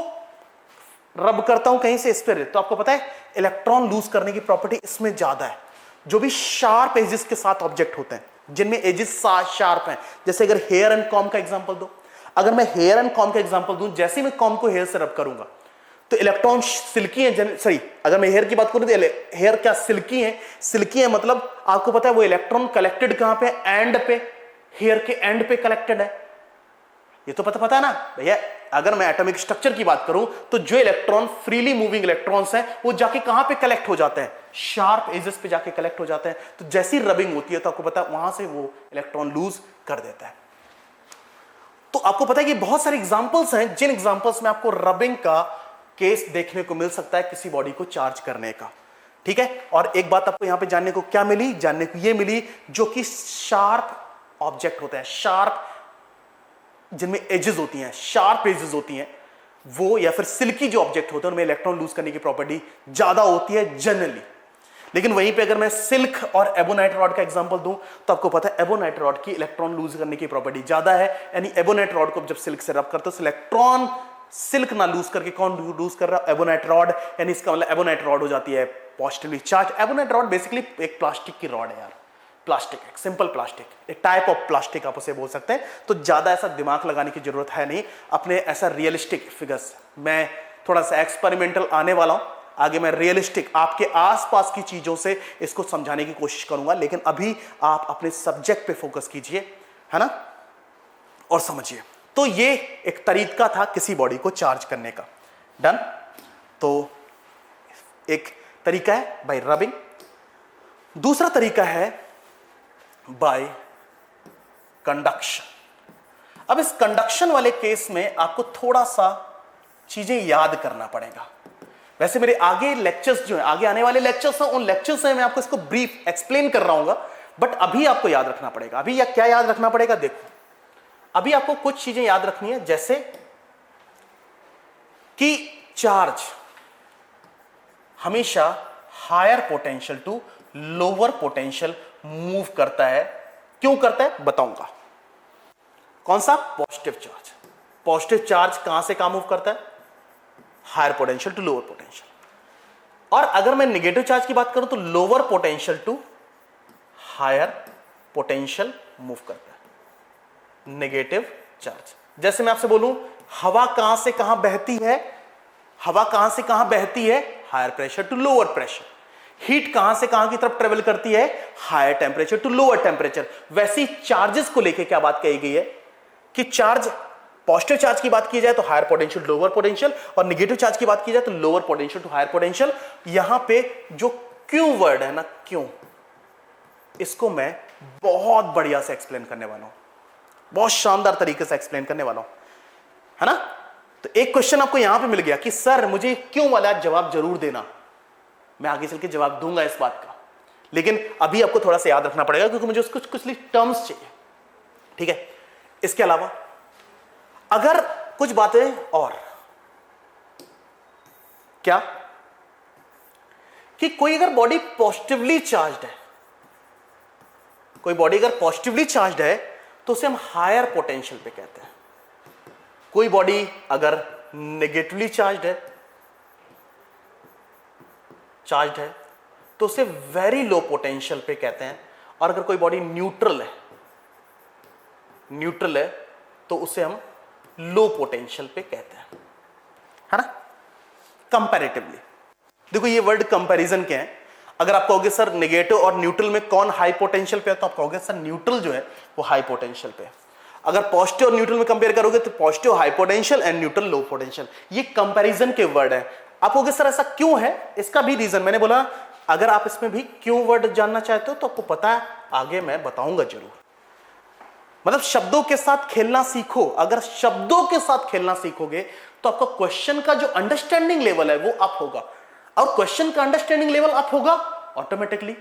रब करता हूं कहीं से इस पर, तो आपको पता है इलेक्ट्रॉन लूज करने की प्रॉपर्टी इसमें ज्यादा है। जो भी शार्प एजेस के साथ ऑब्जेक्ट होते हैं, जिनमें एजेस शार्प हैं, जैसे अगर हेयर एंड कॉम का एग्जांपल दो, अगर मैं हेयर एंड कॉम का एग्जांपल दूं, जैसे मैं कॉम को हेयर से रब करूंगा तो इलेक्ट्रॉन सिल्की है, सॉरी अगर मैं हेयर की बात करूं तो हेयर क्या सिल्की है, सिल्की है मतलब आपको पता है वो इलेक्ट्रॉन कलेक्टेड कहां पे, एंड पे, हेयर के एंड पे कलेक्टेड है। ये तो पता है ना भैया। अगर मैं एटॉमिक स्ट्रक्चर की बात करूं तो जो इलेक्ट्रॉन फ्रीली मूविंग इलेक्ट्रॉन्स हैं वो जाके कहां पे कलेक्ट हो जाते हैं, शार्प एजेस पे जाके कलेक्ट हो जाते हैं। तो जैसी रबिंग होती है तो आपको पता है वहां से वो इलेक्ट्रॉन लूज कर देता है। तो आपको पता है कि बहुत सारे एग्जांपल्स हैं जिन एग्जांपल्स में आपको रबिंग का केस देखने को मिल सकता है किसी बॉडी को चार्ज करने का। ठीक है, और एक बात आपको यहां पे जानने को क्या मिली, जानने को ये मिली जो कि शार्प ऑब्जेक्ट होते हैं, शार्प जिनमें एजेस होती हैं, शार्प एजेस होती हैं, वो या फिर सिल्की जो ऑब्जेक्ट होते हैं उनमें इलेक्ट्रॉन लूज करने की प्रॉपर्टी ज्यादा होती है जनरली। लेकिन वहीं पे अगर मैं सिल्क और एबोनाइट रॉड का एग्जांपल दूं तो आपको पता है एबोनाइट रॉड की इलेक्ट्रॉन लूज करने की प्रॉपर्टी ज्यादा है। यानी एबोनाइट रॉड को जब सिल्क से रब करते हो तो इलेक्ट्रॉन सिल्क ना लूज करके कौन लूज कर रहा है, एबोनाइट रॉड। यानी इसका मतलब एबोनाइट रॉड हो जाती है positively charge. Ebonite rod basically एक प्लास्टिक की रॉड है यार, प्लास्टिक, एक सिंपल प्लास्टिक, एक टाइप ऑफ प्लास्टिक आप उसे बोल सकते हैं। तो ज्यादा ऐसा दिमाग लगाने की जरूरत है नहीं। अपने ऐसा रियलिस्टिक फिगर्स, मैं थोड़ा सा एक्सपेरिमेंटल आने वाला हूं आगे, मैं रियलिस्टिक आपके आसपास की चीजों से इसको समझाने की कोशिश करूंगा। लेकिन अभी आप अपने सब्जेक्ट पे फोकस कीजिए, है ना, और समझिए। तो ये एक तरीका था किसी बॉडी को चार्ज करने का। डन। तो एक तरीका है बाय रबिंग, दूसरा तरीका है बाय कंडक्शन। अब इस कंडक्शन वाले केस में आपको थोड़ा सा चीजें याद करना पड़ेगा। वैसे मेरे आगे लेक्चर्स जो है, आगे आने वाले लेक्चर्स हैं, उन लेक्चर्स में मैं आपको इसको ब्रीफ एक्सप्लेन कर रहा हूं, बट अभी आपको याद रखना पड़ेगा। अभी या क्या याद रखना पड़ेगा, देखो अभी आपको कुछ चीजें याद रखनी है, जैसे कि चार्ज हमेशा higher potential to lower potential move करता है। क्यों करता है बताऊंगा। कौन सा, पॉजिटिव चार्ज। पॉजिटिव चार्ज कहां से कहां मूव करता है, higher potential to lower potential. और अगर मैं नेगेटिव चार्ज की बात करूं तो lower potential to higher potential move करता है नेगेटिव चार्ज। जैसे मैं आपसे बोलूं हवा कहां से कहां बहती है, हवा कहां से कहां बहती है, higher pressure to lower pressure. Heat कहां से कहां की तरफ ट्रेवल करती है, higher temperature to lower temperature. वैसी चार्जेस को लेके क्या बात कही गई है कि चार्ज, पॉजिटिव चार्ज की बात की जाए तो हायर पोटेंशियल लोअर पोटेंशियल, और नेगेटिव चार्ज की बात की जाए तो lower potential to higher potential. यहां पे जो क्यों वर्ड है ना, क्यों, इसको मैं बहुत बढ़िया से एक्सप्लेन करने वाला हूं, बहुत शानदार तरीके से एक्सप्लेन करने वाला हूं, है ना। तो एक क्वेश्चन आपको यहां पे मिल गया कि सर मुझे क्यों वाला जवाब जरूर देना, मैं आगे चल के जवाब दूंगा इस बात का, लेकिन अभी आपको थोड़ा सा याद रखना पड़ेगा क्योंकि मुझे उसको कुछ टर्म्स चाहिए। ठीक है, इसके अलावा अगर कुछ बातें और, क्या कि कोई अगर बॉडी पॉजिटिवली चार्ज्ड है, कोई बॉडी अगर पॉजिटिवली चार्ज्ड है तो उसे हम हायर पोटेंशियल पे कहते हैं। कोई बॉडी अगर नेगेटिवली चार्ज्ड है तो उसे वेरी लो पोटेंशियल पे कहते हैं। और अगर कोई बॉडी न्यूट्रल है तो उसे हम लो पोटेंशियल पे कहते हैं, है ना, कंपैरेटिवली। देखो ये वर्ड कंपैरिजन क्या है। अगर आप कहोगे सर नेगेटिव और न्यूट्रल में कौन हाई पोटेंशियल पे है, तो आप कहोगे सर न्यूट्रल जो है वो हाई पोटेंशियल पे है। अगर पॉजिटिव और न्यूट्रल में कंपेयर करोगे तो positive high potential and neutral low potential. ये कंपैरिजन के वर्ड है। आप कहोगे सर ऐसा क्यों है, इसका भी रीजन मैंने बोला, अगर आप इसमें भी क्यों वर्ड जानना चाहते हो तो आपको पता है, आगे मैं बताऊंगा जरूर। मतलब शब्दों के साथ खेलना सीखो। अगर शब्दों के साथ खेलना सीखोगे तो आपका क्वेश्चन का जो अंडरस्टैंडिंग लेवल है वो अप होगा, और क्वेश्चन का अंडरस्टैंडिंग लेवल अप होगा, ऑटोमेटिकली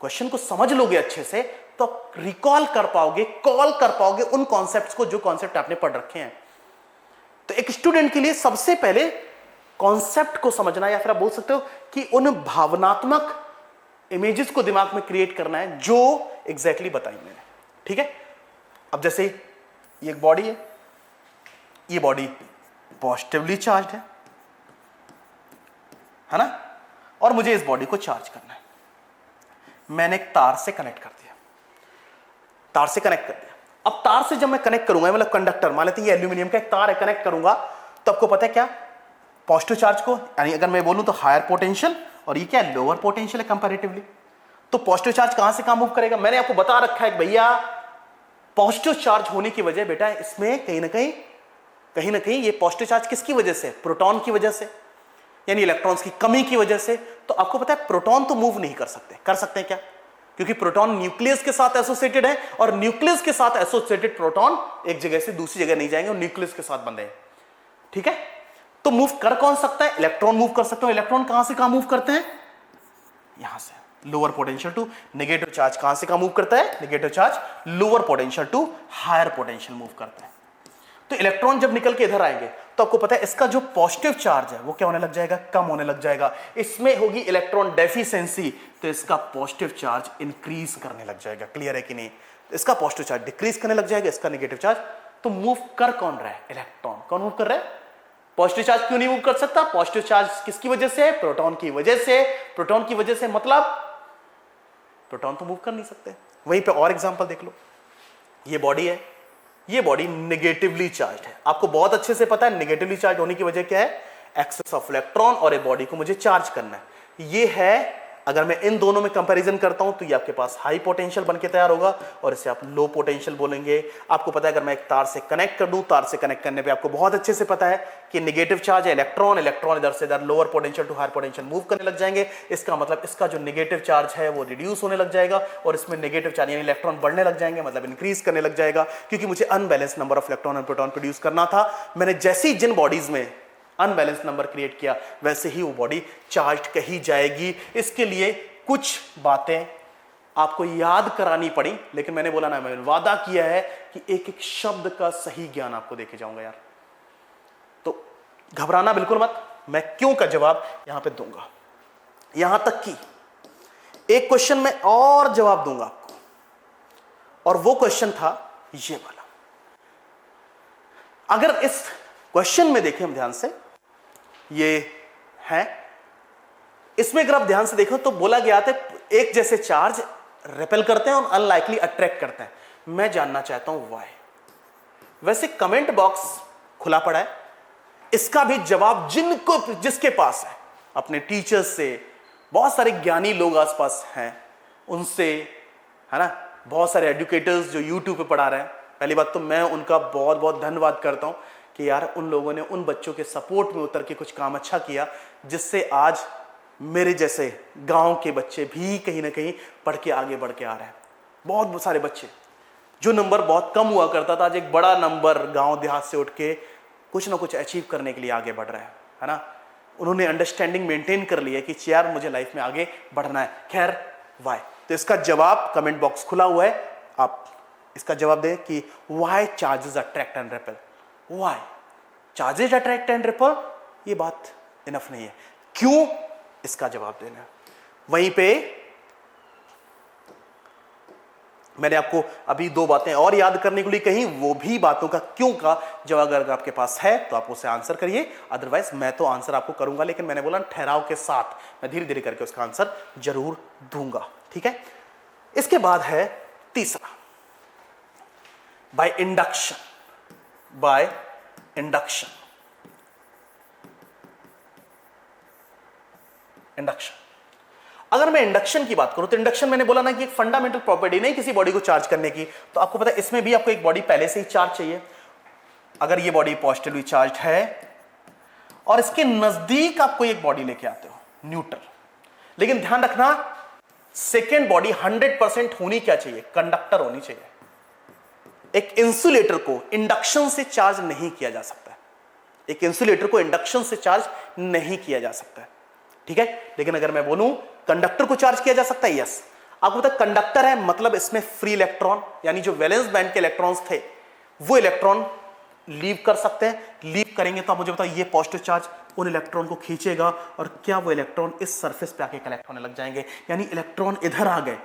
क्वेश्चन को समझ लोगे अच्छे से, तो आप रिकॉल कर पाओगे, कॉल कर पाओगे उन कॉन्सेप्ट्स को जो कॉन्सेप्ट आपने पढ़ रखे हैं। तो एक स्टूडेंट के लिए सबसे पहले कॉन्सेप्ट को समझना, या फिर आप बोल सकते हो कि उन भावनात्मक इमेजेस को दिमाग में क्रिएट करना है जो एग्जैक्टली बताई मैंने। ठीक है, अब जैसे ये एक बॉडी है, ये बॉडी पॉजिटिवली चार्ज है ना, और मुझे इस बॉडी को चार्ज करना है। मैंने एक तार से कनेक्ट कर दिया, तार से कनेक्ट कर दिया। अब तार से जब मैं कनेक्ट करूंगा, मतलब कंडक्टर, मान लेते हैं ये एल्यूमिनियम का एक तार है, कनेक्ट करूंगा तो आपको पता है क्या, पॉजिटिव चार्ज को, यानी अगर मैं बोलूं तो हायर पोटेंशियल, और ये क्या है, लोअर पोटेंशियल है कंपैरेटिवली। तो पॉजिटिव चार्ज कहां से कहां मूव करेगा, मैंने आपको बता रखा है भैया पॉजिटिव चार्ज होने की वजह बेटा इसमें कहीं ना कहीं ये पॉजिटिव चार्ज किसकी वजह से, प्रोटॉन की वजह से, यानी इलेक्ट्रॉन्स की कमी की वजह से। तो आपको पता है प्रोटॉन तो मूव नहीं कर सकते, कर सकते हैं क्या, क्योंकि प्रोटॉन न्यूक्लियस के साथ एसोसिएटेड है, और न्यूक्लियस के साथ एसोसिएटेड प्रोटॉन एक जगह से दूसरी जगह नहीं जाएंगे, और न्यूक्लियस के साथ बंधे हैं। ठीक है, तो मूव कर कौन सकता है, इलेक्ट्रॉन मूव कर सकते हो। इलेक्ट्रॉन कहां से कहां मूव करते हैं, यहां से lower potential to negative charge, कहां से कहां मूव करता है, negative charge lower potential to higher potential move करता है। तो इलेक्ट्रॉन जब निकल के इधर आएंगे तो आपको पता है इसका जो पॉजिटिव चार्ज है वो क्या होने लग जाएगा, कम होने लग जाएगा। इसमें होगी इलेक्ट्रॉन डेफिशिएंसी, तो इसका पॉजिटिव चार्ज इंक्रीज करने लग जाएगा। क्लियर है कि नहीं, इसका पॉजिटिव चार्ज डिक्रीज करने लग जाएगा, इसका नेगेटिव चार्ज। तो मूव कर कौन रहा है, इलेक्ट्रॉन। कौन मूव कर रहा है, पॉजिटिव चार्ज क्यों नहीं मूव कर सकता, पॉजिटिव चार्ज किसकी वजह से, प्रोटॉन की वजह से। प्रोटॉन की वजह से मतलब प्रोटॉन तो मूव कर नहीं सकते। वहीं पे और एग्जांपल देख लो, ये बॉडी है, ये बॉडी नेगेटिवली चार्ज है। आपको बहुत अच्छे से पता है नेगेटिवली चार्ज होने की वजह क्या है, एक्सेस ऑफ इलेक्ट्रॉन, और ये बॉडी को मुझे चार्ज करना है। ये है, अगर मैं इन दोनों में कंपैरिजन करता हूं तो ये आपके पास हाई पोटेंशियल बन के तैयार होगा, और इसे आप लो पोटेंशियल बोलेंगे। आपको पता है अगर मैं एक तार से कनेक्ट कर दूं, तार से कनेक्ट करने पे आपको बहुत अच्छे से पता है कि नेगेटिव चार्ज है इलेक्ट्रॉन, इलेक्ट्रॉन इधर से इधर lower potential to higher potential move करने लग जाएंगे। इसका मतलब इसका जो नेगेटिव चार्ज है वो रिड्यूस होने लग जाएगा, और इसमें नेगेटिव चार्ज यानी इलेक्ट्रॉन बढ़ने लग जाएंगे, मतलब इंक्रीज करने लग जाएगा, क्योंकि मुझे unbalance number of electron and proton produce करना था। मैंने जैसे ही जिन बॉडीज में अनबैलेंस नंबर क्रिएट किया वैसे ही वो बॉडी चार्ज कही जाएगी। इसके लिए कुछ बातें आपको याद करानी पड़ी, लेकिन मैंने बोला ना, मैंने वादा किया है कि एक एक शब्द का सही ज्ञान आपको देके जाऊंगा यार। तो घबराना बिल्कुल मत, मैं क्यों का जवाब यहां पे दूंगा। यहां तक कि एक क्वेश्चन में और जवाब दूंगा आपको, और वो क्वेश्चन था ये वाला। अगर इस क्वेश्चन में देखें हम ध्यान से, ये है, इसमें अगर आप ध्यान से देखो तो बोला गया था एक जैसे चार्ज रिपेल करते हैं और अनलाइकली अट्रैक्ट करते हैं। मैं जानना चाहता हूं व्हाई। वैसे कमेंट बॉक्स खुला पड़ा है, इसका भी जवाब जिसके पास है, अपने टीचर्स से, बहुत सारे ज्ञानी लोग आसपास हैं उनसे, है ना, बहुत सारे एजुकेटर्स जो यूट्यूब पे पढ़ा रहे हैं। पहली बात तो मैं उनका बहुत बहुत धन्यवाद करता हूं कि यार उन लोगों ने उन बच्चों के सपोर्ट में उतर के कुछ काम अच्छा किया, जिससे आज मेरे जैसे गांव के बच्चे भी कहीं ना कहीं पढ़ के आगे बढ़ के आ रहे हैं। बहुत सारे बच्चे जो नंबर बहुत कम हुआ करता था, आज एक बड़ा नंबर गांव देहात से उठ के कुछ ना कुछ अचीव करने के लिए आगे बढ़ रहे हैं, है ना। उन्होंने अंडरस्टैंडिंग मेंटेन कर लिया कि यार मुझे लाइफ में आगे बढ़ना है। खैर वाई, तो इसका जवाब कमेंट बॉक्स खुला हुआ है, आप इसका जवाब दें कि why charges attract and repel. Why charges attract and repel, ये बात इनफ नहीं है, क्यों, इसका जवाब देना। वहीं पे मैंने आपको अभी दो बातें और याद करने के लिए कही, वो भी बातों का क्यों का जवाब अगर आपके पास है तो आप उसे आंसर करिए, अदरवाइज मैं तो आंसर आपको करूंगा, लेकिन मैंने बोला ठहराव के साथ, मैं धीरे धीरे करके उसका आंसर जरूर दूंगा। ठीक है, इसके बाद है तीसरा, by induction. By induction, induction. अगर मैं इंडक्शन की बात करूं तो इंडक्शन मैंने बोला ना कि एक फंडामेंटल प्रॉपर्टी नहीं किसी बॉडी को चार्ज करने की। तो आपको पता है इसमें भी आपको एक बॉडी पहले से ही चार्ज चाहिए। अगर ये बॉडी पॉजिटिवली चार्ज है और इसके नजदीक आप कोई एक बॉडी लेके आते हो न्यूट्रल, लेकिन ध्यान रखना सेकेंड बॉडी 100% होनी क्या चाहिए, कंडक्टर होनी चाहिए। एक इंसुलेटर को इंडक्शन से चार्ज नहीं किया जा सकता है, एक इंसुलेटर को इंडक्शन से चार्ज नहीं किया जा सकता है, ठीक है। लेकिन अगर मैं बोलूं कंडक्टर को चार्ज किया जा सकता है, यस। आपको पता है कंडक्टर है मतलब इसमें फ्री इलेक्ट्रॉन, यानी जो वैलेंस बैंड के इलेक्ट्रॉन्स थे वो इलेक्ट्रॉन लीव कर सकते हैं। लीव करेंगे तो आप मुझे बताओ ये पॉजिटिव चार्ज उन इलेक्ट्रॉन को खींचेगा और क्या वो इलेक्ट्रॉन इस सरफेस पे आके कलेक्ट होने लग जाएंगे, यानी इलेक्ट्रॉन इधर आ गए।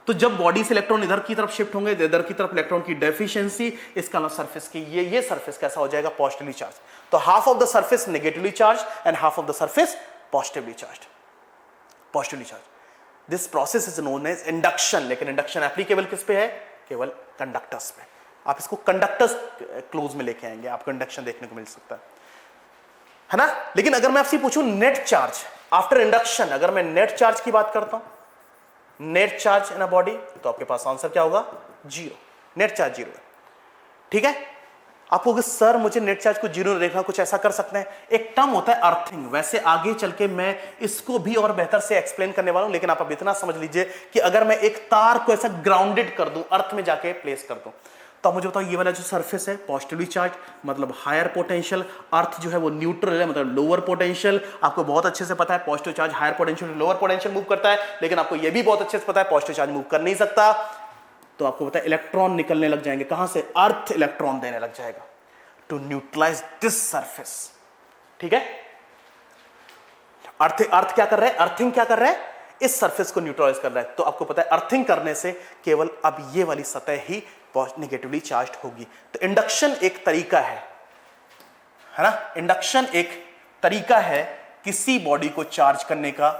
तो जब बॉडी से इलेक्ट्रॉन इधर की तरफ शिफ्ट होंगे, इधर की तरफ इलेक्ट्रॉन की डेफिशिएंसी, इसका मतलब सरफेस की ये सरफेस कैसा हो जाएगा, पॉजिटिवली चार्ज। तो half of the surface negatively charge and half of the surface positively charge, positively charge. This process is known as induction. लेकिन इंडक्शन एप्लीकेबल किस पे है, केवल कंडक्टर्स पे। आप इसको कंडक्टर्स क्लोज में लेके आएंगे, आपको इंडक्शन देखने को मिल सकता है ना। लेकिन अगर मैं आपसे पूछूं नेट चार्ज आफ्टर इंडक्शन, अगर मैं नेट चार्ज की बात करता हूं, net charge in a body, तो आपके पास आंसर क्या होगा, जीरो। नेट चार्ज जीरो है, ठीक है। आप कहोगे सर मुझे नेट चार्ज को जीरो देखना, कुछ ऐसा कर सकते हैं। एक टर्म होता है अर्थिंग, वैसे आगे चल के मैं इसको भी और बेहतर से एक्सप्लेन करने वाला हूं, लेकिन आप अब इतना समझ लीजिए कि अगर मैं एक तार को ऐसा ग्राउंडेड कर दूं, अर्थ में जाके प्लेस कर दूं, तो मुझे बताओ ये वाला जो सरफेस है पॉजिटिवली चार्ज मतलब हायर पोटेंशियल, अर्थ जो है वो न्यूट्रल है मतलब लोअर पोटेंशियल। आपको बहुत अच्छे से पता है positive charge higher potential lower potential move करता है, लेकिन आपको ये भी बहुत अच्छे से पता है पॉजिटिव चार्ज मूव कर नहीं सकता। तो आपको पता है इलेक्ट्रॉन निकलने लग जाएंगे, कहां से, अर्थ इलेक्ट्रॉन देने लग जाएगा टू न्यूट्रलाइज दिस सरफेस, ठीक है। अर्थ क्या कर रहा है, अर्थिंग क्या कर रहा है, इस सरफेस को न्यूट्रलाइज कर रहा है। तो आपको पता है अर्थिंग करने से केवल अब ये वाली सतह ही नेगेटिवली चार्ज होगी। तो इंडक्शन एक तरीका है ना, इंडक्शन एक तरीका है किसी बॉडी को चार्ज करने का।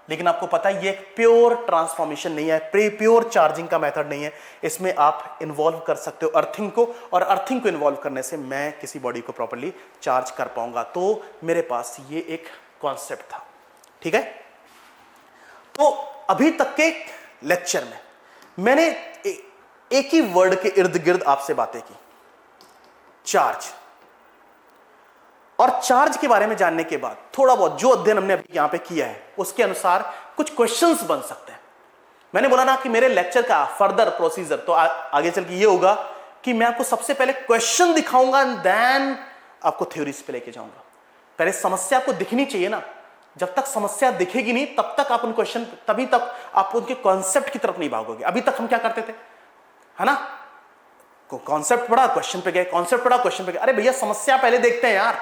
लेकिन आपको पता है ये एक प्योर ट्रांसफॉर्मेशन नहीं है, प्योर चार्जिंग का मेथड नहीं है। इसमें आप इन्वॉल्व कर सकते हो अर्थिंग को, और अर्थिंग को इन्वॉल्व करने से मैं किसी बॉडी को प्रॉपर्ली चार्ज कर पाऊंगा। तो मेरे पास ये एक कॉन्सेप्ट था, ठीक है। तो अभी तक के लेक्चर में मैंने एक ही वर्ड के इर्द गिर्द आपसे बातें की, चार्ज। और चार्ज के बारे में जानने के बाद थोड़ा बहुत जो अध्ययन हमने अभी यहां पे किया है उसके अनुसार कुछ क्वेश्चंस बन सकते हैं। मैंने बोला ना कि मेरे लेक्चर का फर्दर प्रोसीजर तो आगे चल के ये होगा कि मैं आपको सबसे पहले क्वेश्चन दिखाऊंगा एंड देन आपको थ्योरीज पे लेके जाऊंगा। पहले समस्या आपको दिखनी चाहिए ना, जब तक समस्या दिखेगी नहीं तब तक आप उन क्वेश्चन, तभी तक आप उनके कॉन्सेप्ट की तरफ नहीं भागोगे। अभी तक हम क्या करते थे, है ना, कॉन्सेप्ट पढ़ा क्वेश्चन पे गए, कॉन्सेप्ट पढ़ा क्वेश्चन पे गए। अरे भैया समस्या पहले देखते हैं यार,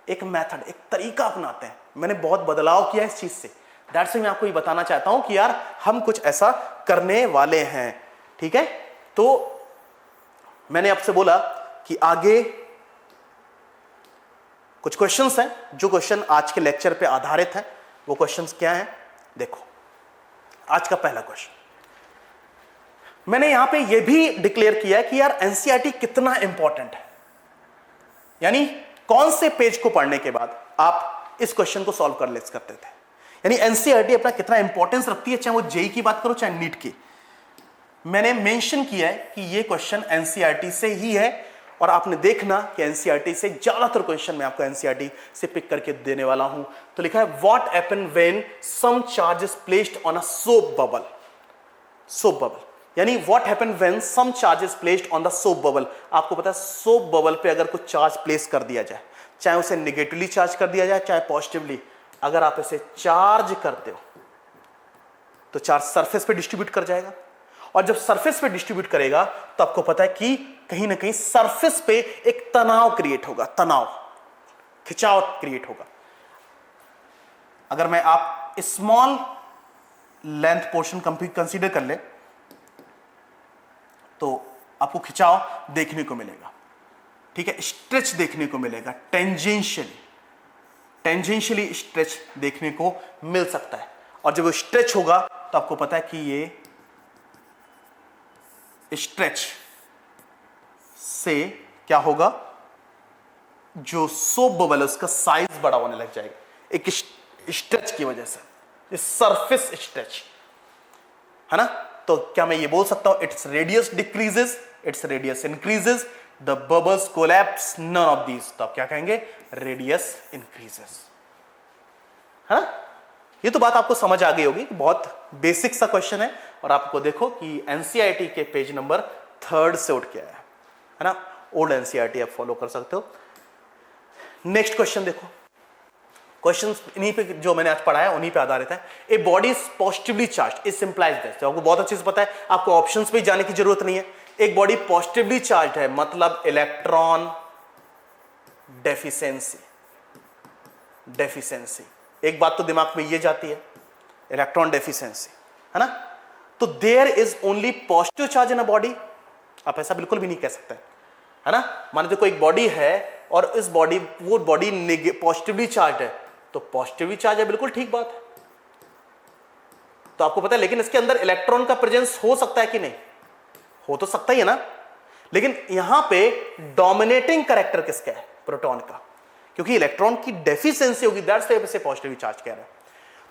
एक मेथड एक तरीका अपनाते हैं। मैंने बहुत बदलाव किया इस चीज से, दैट्स व्हाई मैं आपको ये बताना चाहता हूं कि यार हम कुछ ऐसा करने वाले हैं, ठीक है। तो मैंने आपसे बोला कि आगे कुछ क्वेश्चंस हैं, जो क्वेश्चन आज के लेक्चर पे आधारित हैं। वो क्वेश्चंस क्या हैं, देखो। आज का पहला क्वेश्चन मैंने यहां पे ये भी डिक्लेयर किया है कि यार एनसीईआरटी कितना इंपॉर्टेंट है, यानी कौन से पेज को पढ़ने के बाद आप इस क्वेश्चन को सॉल्व कर सकते थे। यानी एनसीईआरटी अपना कितना इंपॉर्टेंस रखती है, चाहे वो जेई की बात करो चाहे नीट की। मैंने मेंशन किया है कि ये क्वेश्चन एनसीईआरटी से ही है, और आपने देखना कि एनसीईआरटी से ज्यादातर क्वेश्चन मैं आपको एनसीईआरटी से पिक करके देने वाला हूं। तो लिखा है what happen when some charge is placed on a soap bubble. Soap bubble यानी what happen when some charge is placed on the soap bubble. आपको पता है सोप बबल पे अगर कुछ चार्ज प्लेस कर दिया जाए, चाहे उसे नेगेटिवली चार्ज कर दिया जाए चाहे पॉजिटिवली, अगर आप इसे चार्ज करते हो तो चार्ज सरफेस पे डिस्ट्रीब्यूट कर जाएगा, और जब सरफेस पे डिस्ट्रीब्यूट करेगा तो आपको पता है कि कहीं ना कहीं सरफेस पे एक तनाव क्रिएट होगा, तनाव, खिंचाव क्रिएट होगा। अगर मैं आप स्मॉल लेंथ पोर्शन कंसीडर कर ले तो आपको खिंचाव देखने को मिलेगा, ठीक है, स्ट्रेच देखने को मिलेगा, टेंजेंशियली स्ट्रेच देखने को मिल सकता है। और जब वो स्ट्रेच होगा तो आपको पता है कि ये स्ट्रेच से क्या होगा, जो सोप बबल है उसका साइज बड़ा होने लग जाएगा एक स्ट्रेच की वजह से, सरफेस स्ट्रेच, है ना। तो क्या मैं ये बोल सकता हूं its radius decreases, its radius increases, the bubbles collapse, none of these. तो आप क्या कहेंगे, रेडियस इंक्रीजेस, है ना। ये तो बात आपको समझ आ गई होगी, बहुत बेसिक सा क्वेश्चन है। और आपको देखो कि एनसीईआरटी के पेज नंबर 3 से उठ के आया है ना, ओल्ड एनसीईआरटी आप फॉलो कर सकते हो। नेक्स्ट क्वेश्चन देखो, क्वेश्चन इन्हीं पे जो मैंने आज पढ़ाया उन्हीं पे आधारित है। A body is positively charge is सिंपलाइज this, आपको बहुत अच्छे से पता है, आपको ऑप्शंस पे जाने की जरूरत नहीं है। एक बॉडी पॉजिटिवली चार्ज है मतलब इलेक्ट्रॉन डेफिशिएंसी, डेफिशिएंसी एक बात तो दिमाग में ये जाती है, इलेक्ट्रॉन डेफिशिएंसी, है ना। तो there is only positive charge in a body, आप ऐसा बिल्कुल भी नहीं कह सकते, है ना। मान लो कोई बॉडी है और इस बॉडी, वो बॉडी पॉजिटिवली चार्ज है, तो पॉजिटिवली चार्ज है, बिल्कुल ठीक बात है। तो आपको पता है, लेकिन इसके अंदर इलेक्ट्रॉन का प्रेजेंस हो सकता है कि नहीं, हो तो सकता ही है ना, लेकिन यहां पे डोमिनेटिंग कैरेक्टर किसका है, प्रोटॉन का, क्योंकि इलेक्ट्रॉन की डेफिशिएंसी होगी, दैट्स व्हाई इसे पॉजिटिवली चार्ज कह रहे हैं।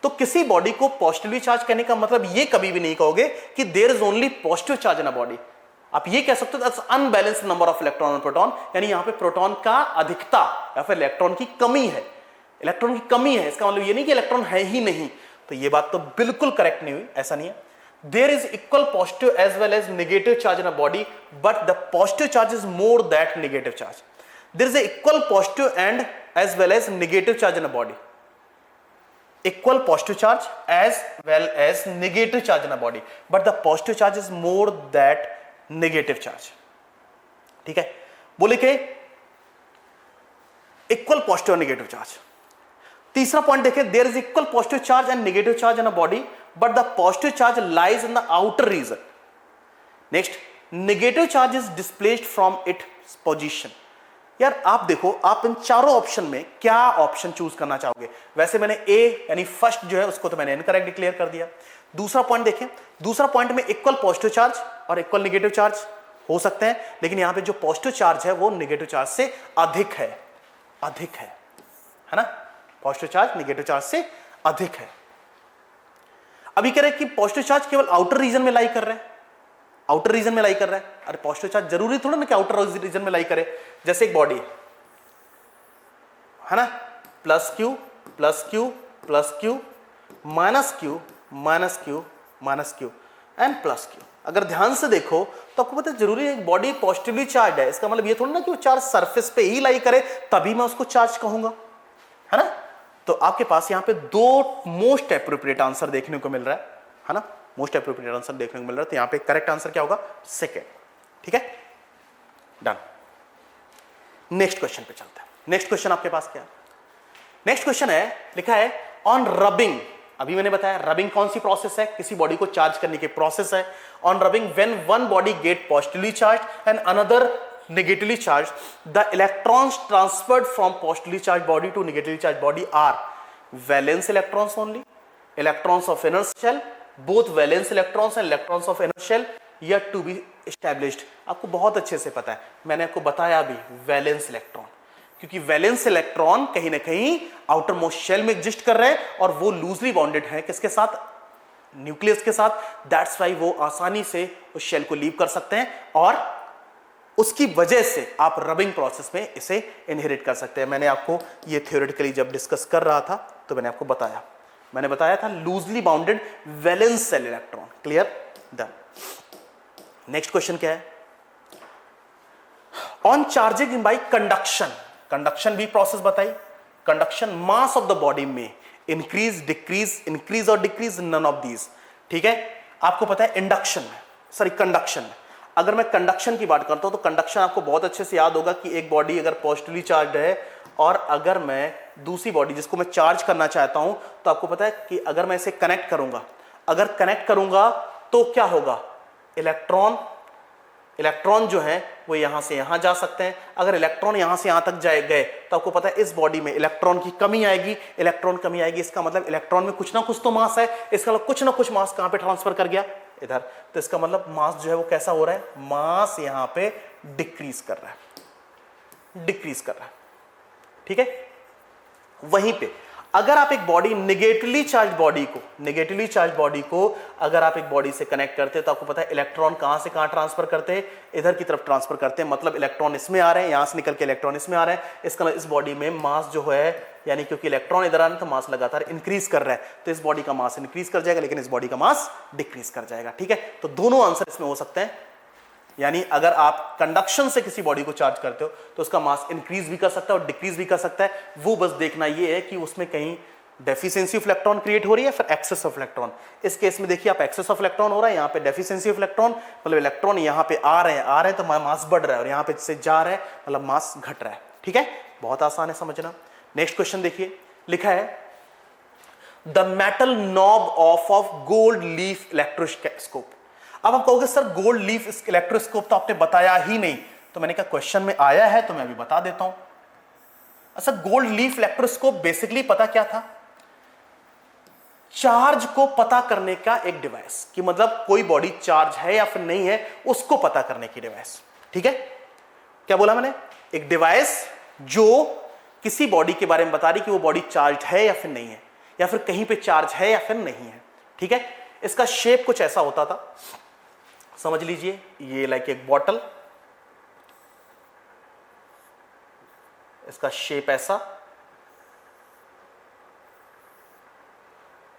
तो किसी बॉडी को पॉजिटिवली चार्ज करने का मतलब ये कभी भी नहीं कहोगे कि there is only positive charge in a body, आप ये कह सकते हो that's unbalanced number of electron और प्रोटॉन, यानी यहां पे प्रोटॉन का अधिकता या फिर इलेक्ट्रॉन की कमी है, इलेक्ट्रॉन की कमी है, इसका मतलब ये नहीं कि इलेक्ट्रॉन है ही नहीं। तो ये बात तो बिल्कुल करेक्ट नहीं हुई, ऐसा नहीं है। There is equal positive as well as negative charge in a body, but the positive charge is more that negative charge. There is a equal positive and as well as negative charge in a body, equal positive charge as well as negative charge in a body, but the positive charge is more that negative charge, ठीक है। बोले कि equal positive और negative charge. तीसरा point देखें, there is equal positive charge and negative charge in a body, but the positive charge lies in the outer region. Next, negative charge is displaced from its position. यार आप देखो, आप इन चारों option में क्या option choose करना चाहोगे। वैसे मैंने ए यानी फर्स्ट जो है उसको तो मैंने इनकरेक्ट डिक्लेयर कर दिया। दूसरा पॉइंट देखें, दूसरा पॉइंट में इक्वल पॉजिटिव चार्ज और इक्वल नेगेटिव चार्ज हो सकते हैं, लेकिन यहां पे जो पॉजिटिव चार्ज है वो नेगेटिव चार्ज से अधिक है, अधिक है ना। पॉजिटिव चार्ज नेगेटिव चार्ज से अधिक है। अभी कह रहे हैं कि पॉजिटिव चार्ज केवल आउटर रीजन में लाई कर रहे हैं, आउटर रीजन में लाई कर रहा है। अरे पॉजिटिव चार्ज जरूरी थोड़ा ना कि आउटर रीजन में लाई करे। जैसे एक बॉडी है ना, plus Q plus Q plus Q minus Q minus Q minus Q and plus Q. अगर ध्यान से देखो तो आपको पता है जरूरी है बॉडी पॉजिटिवली चार्ज है, इसका मतलब ये थोड़ा ना कि वो चार्ज सरफेस पे ही लाई करे तभी मैं उसको चार्ज कहूंगा, है ना। तो आपके पास यहां पे दो मोस्ट एप्रोप्रिएट आंसर देखने को मिल रहा है ना, मोस्ट एप्रोप्रिएट आंसर देखने को मिल रहा है। तो यहां पे करेक्ट आंसर क्या होगा, सेकेंड, ठीक है, डन। नेक्स्ट क्वेश्चन पे चलते हैं। नेक्स्ट क्वेश्चन आपके पास क्या है, नेक्स्ट क्वेश्चन है, लिखा है ऑन रबिंग। अभी मैंने बताया रबिंग कौन सी प्रोसेस है, किसी बॉडी को चार्ज करने की प्रोसेस है। On rubbing when one body get positively charge and another negatively charged, the electrons transferred from positively charged body to negatively charged body are valence electrons only, electrons of inner shell, both valence electrons and electrons of inner shell yet to be established। आपको बहुत अच्छे से पता है, मैंने आपको बताया भी वैलेंस इलेक्ट्रॉन, क्योंकि वैलेंस इलेक्ट्रॉन कहीं ना कहीं आउटर मोस्ट शेल में एग्जिस्ट कर रहे हैं और वो लूजली बॉन्डेड है किसके साथ, न्यूक्लियस के साथ। दैट्स वाई वो आसानी से उस शेल को लीव कर सकते हैं और उसकी वजह से आप रबिंग प्रोसेस में इसे इनहेरिट कर सकते हैं। मैंने आपको ये थ्योरेटिकली जब डिस्कस कर रहा था तो मैंने आपको बताया, मैंने बताया था loosely bounded valence shell electron. Clear, done. Next question क्या है, on charging by conduction. Conduction भी प्रोसेस बताई। Conduction mass of the body में इंक्रीज डिक्रीज, इंक्रीज और डिक्रीज, नन ऑफ दीज, ठीक है। आपको पता है इंडक्शन में, सॉरी कंडक्शन में, अगर मैं कंडक्शन की बात करता हूं तो कंडक्शन आपको बहुत अच्छे से याद होगा कि एक बॉडी अगर पॉजिटिवली चार्ज है और अगर मैं दूसरी बॉडी जिसको मैं चार्ज करना चाहता हूं तो आपको पता है कि अगर मैं इसे कनेक्ट करूंगा, अगर कनेक्ट करूंगा तो क्या होगा, इलेक्ट्रॉन जो है वो यहां से यहां जा सकते हैं। अगर इलेक्ट्रॉन यहां से यहां तक गए तो आपको पता है इस बॉडी में इलेक्ट्रॉन की कमी आएगी, इलेक्ट्रॉन कमी आएगी, इसका मतलब इलेक्ट्रॉन में कुछ ना कुछ तो मास है, इसका मतलब कुछ ना कुछ मास कहां पे ट्रांसफर कर गया, इधर। तो इसका मतलब मास जो है वो कैसा हो रहा है, मास यहां पे डिक्रीज कर रहा है, डिक्रीज कर रहा है, ठीक है। वहीं पे अगर आप एक बॉडी नेगेटिवली चार्ज बॉडी को अगर आप एक बॉडी से कनेक्ट करते हैं तो आपको पता है इलेक्ट्रॉन कहां से कहां ट्रांसफर करते हैं, इधर की तरफ ट्रांसफर करते हैं। मतलब इलेक्ट्रॉन इसमें आ रहे हैं, यहां से निकल के इलेक्ट्रॉन इसमें आ रहे हैं, इसका मतलब इस बॉडी में मास जो है, यानी क्योंकि इलेक्ट्रॉन इधर आ रहे हैं तो मास लगातार इंक्रीज कर रहा है, तो इस बॉडी का मास इंक्रीज कर जाएगा लेकिन इस बॉडी का मास डिक्रीज कर जाएगा, ठीक है। तो दोनों आंसर इसमें हो सकते हैं। यानी अगर आप कंडक्शन से किसी बॉडी को चार्ज करते हो तो उसका मास इंक्रीज भी कर सकता है और डिक्रीज भी कर सकता है। वो बस देखना ये है कि उसमें कहीं डेफिशिएंसी ऑफ इलेक्ट्रॉन क्रिएट हो रही है, फिर एक्सेस ऑफ इलेक्ट्रॉन। इस केस में देखिए आप एक्सेस ऑफ इलेक्ट्रॉन हो रहा है, यहाँ पे डेफिशिएंसी ऑफ इलेक्ट्रॉन, मतलब इलेक्ट्रॉन यहाँ पे आ रहे हैं तो मास बढ़ रहा है, और यहाँ पे से जा रहा है मतलब मास घट रहा है। ठीक है, बहुत आसान है समझना। नेक्स्ट क्वेश्चन देखिए, लिखा है the metal knob of gold leaf electroscope. अब आप कहोगे सर गोल्ड लीफ इलेक्ट्रोस्कोप तो आपने बताया ही नहीं, तो मैंने कहा क्वेश्चन में आया है तो मैं अभी बता देता हूं। अच्छा, गोल्ड लीफ इलेक्ट्रोस्कोप बेसिकली पता क्या था, चार्ज को पता करने का एक डिवाइस, कि मतलब कोई बॉडी चार्ज है या फिर नहीं है उसको पता करने की डिवाइस। ठीक है, क्या बोला मैंने, एक डिवाइस जो किसी बॉडी के बारे में बता रही कि वो बॉडी चार्ज है या फिर नहीं है, या फिर कहीं पे चार्ज है या फिर नहीं है। ठीक है, इसका शेप कुछ ऐसा होता था, समझ लीजिए ये लाइक एक बॉटल, इसका शेप ऐसा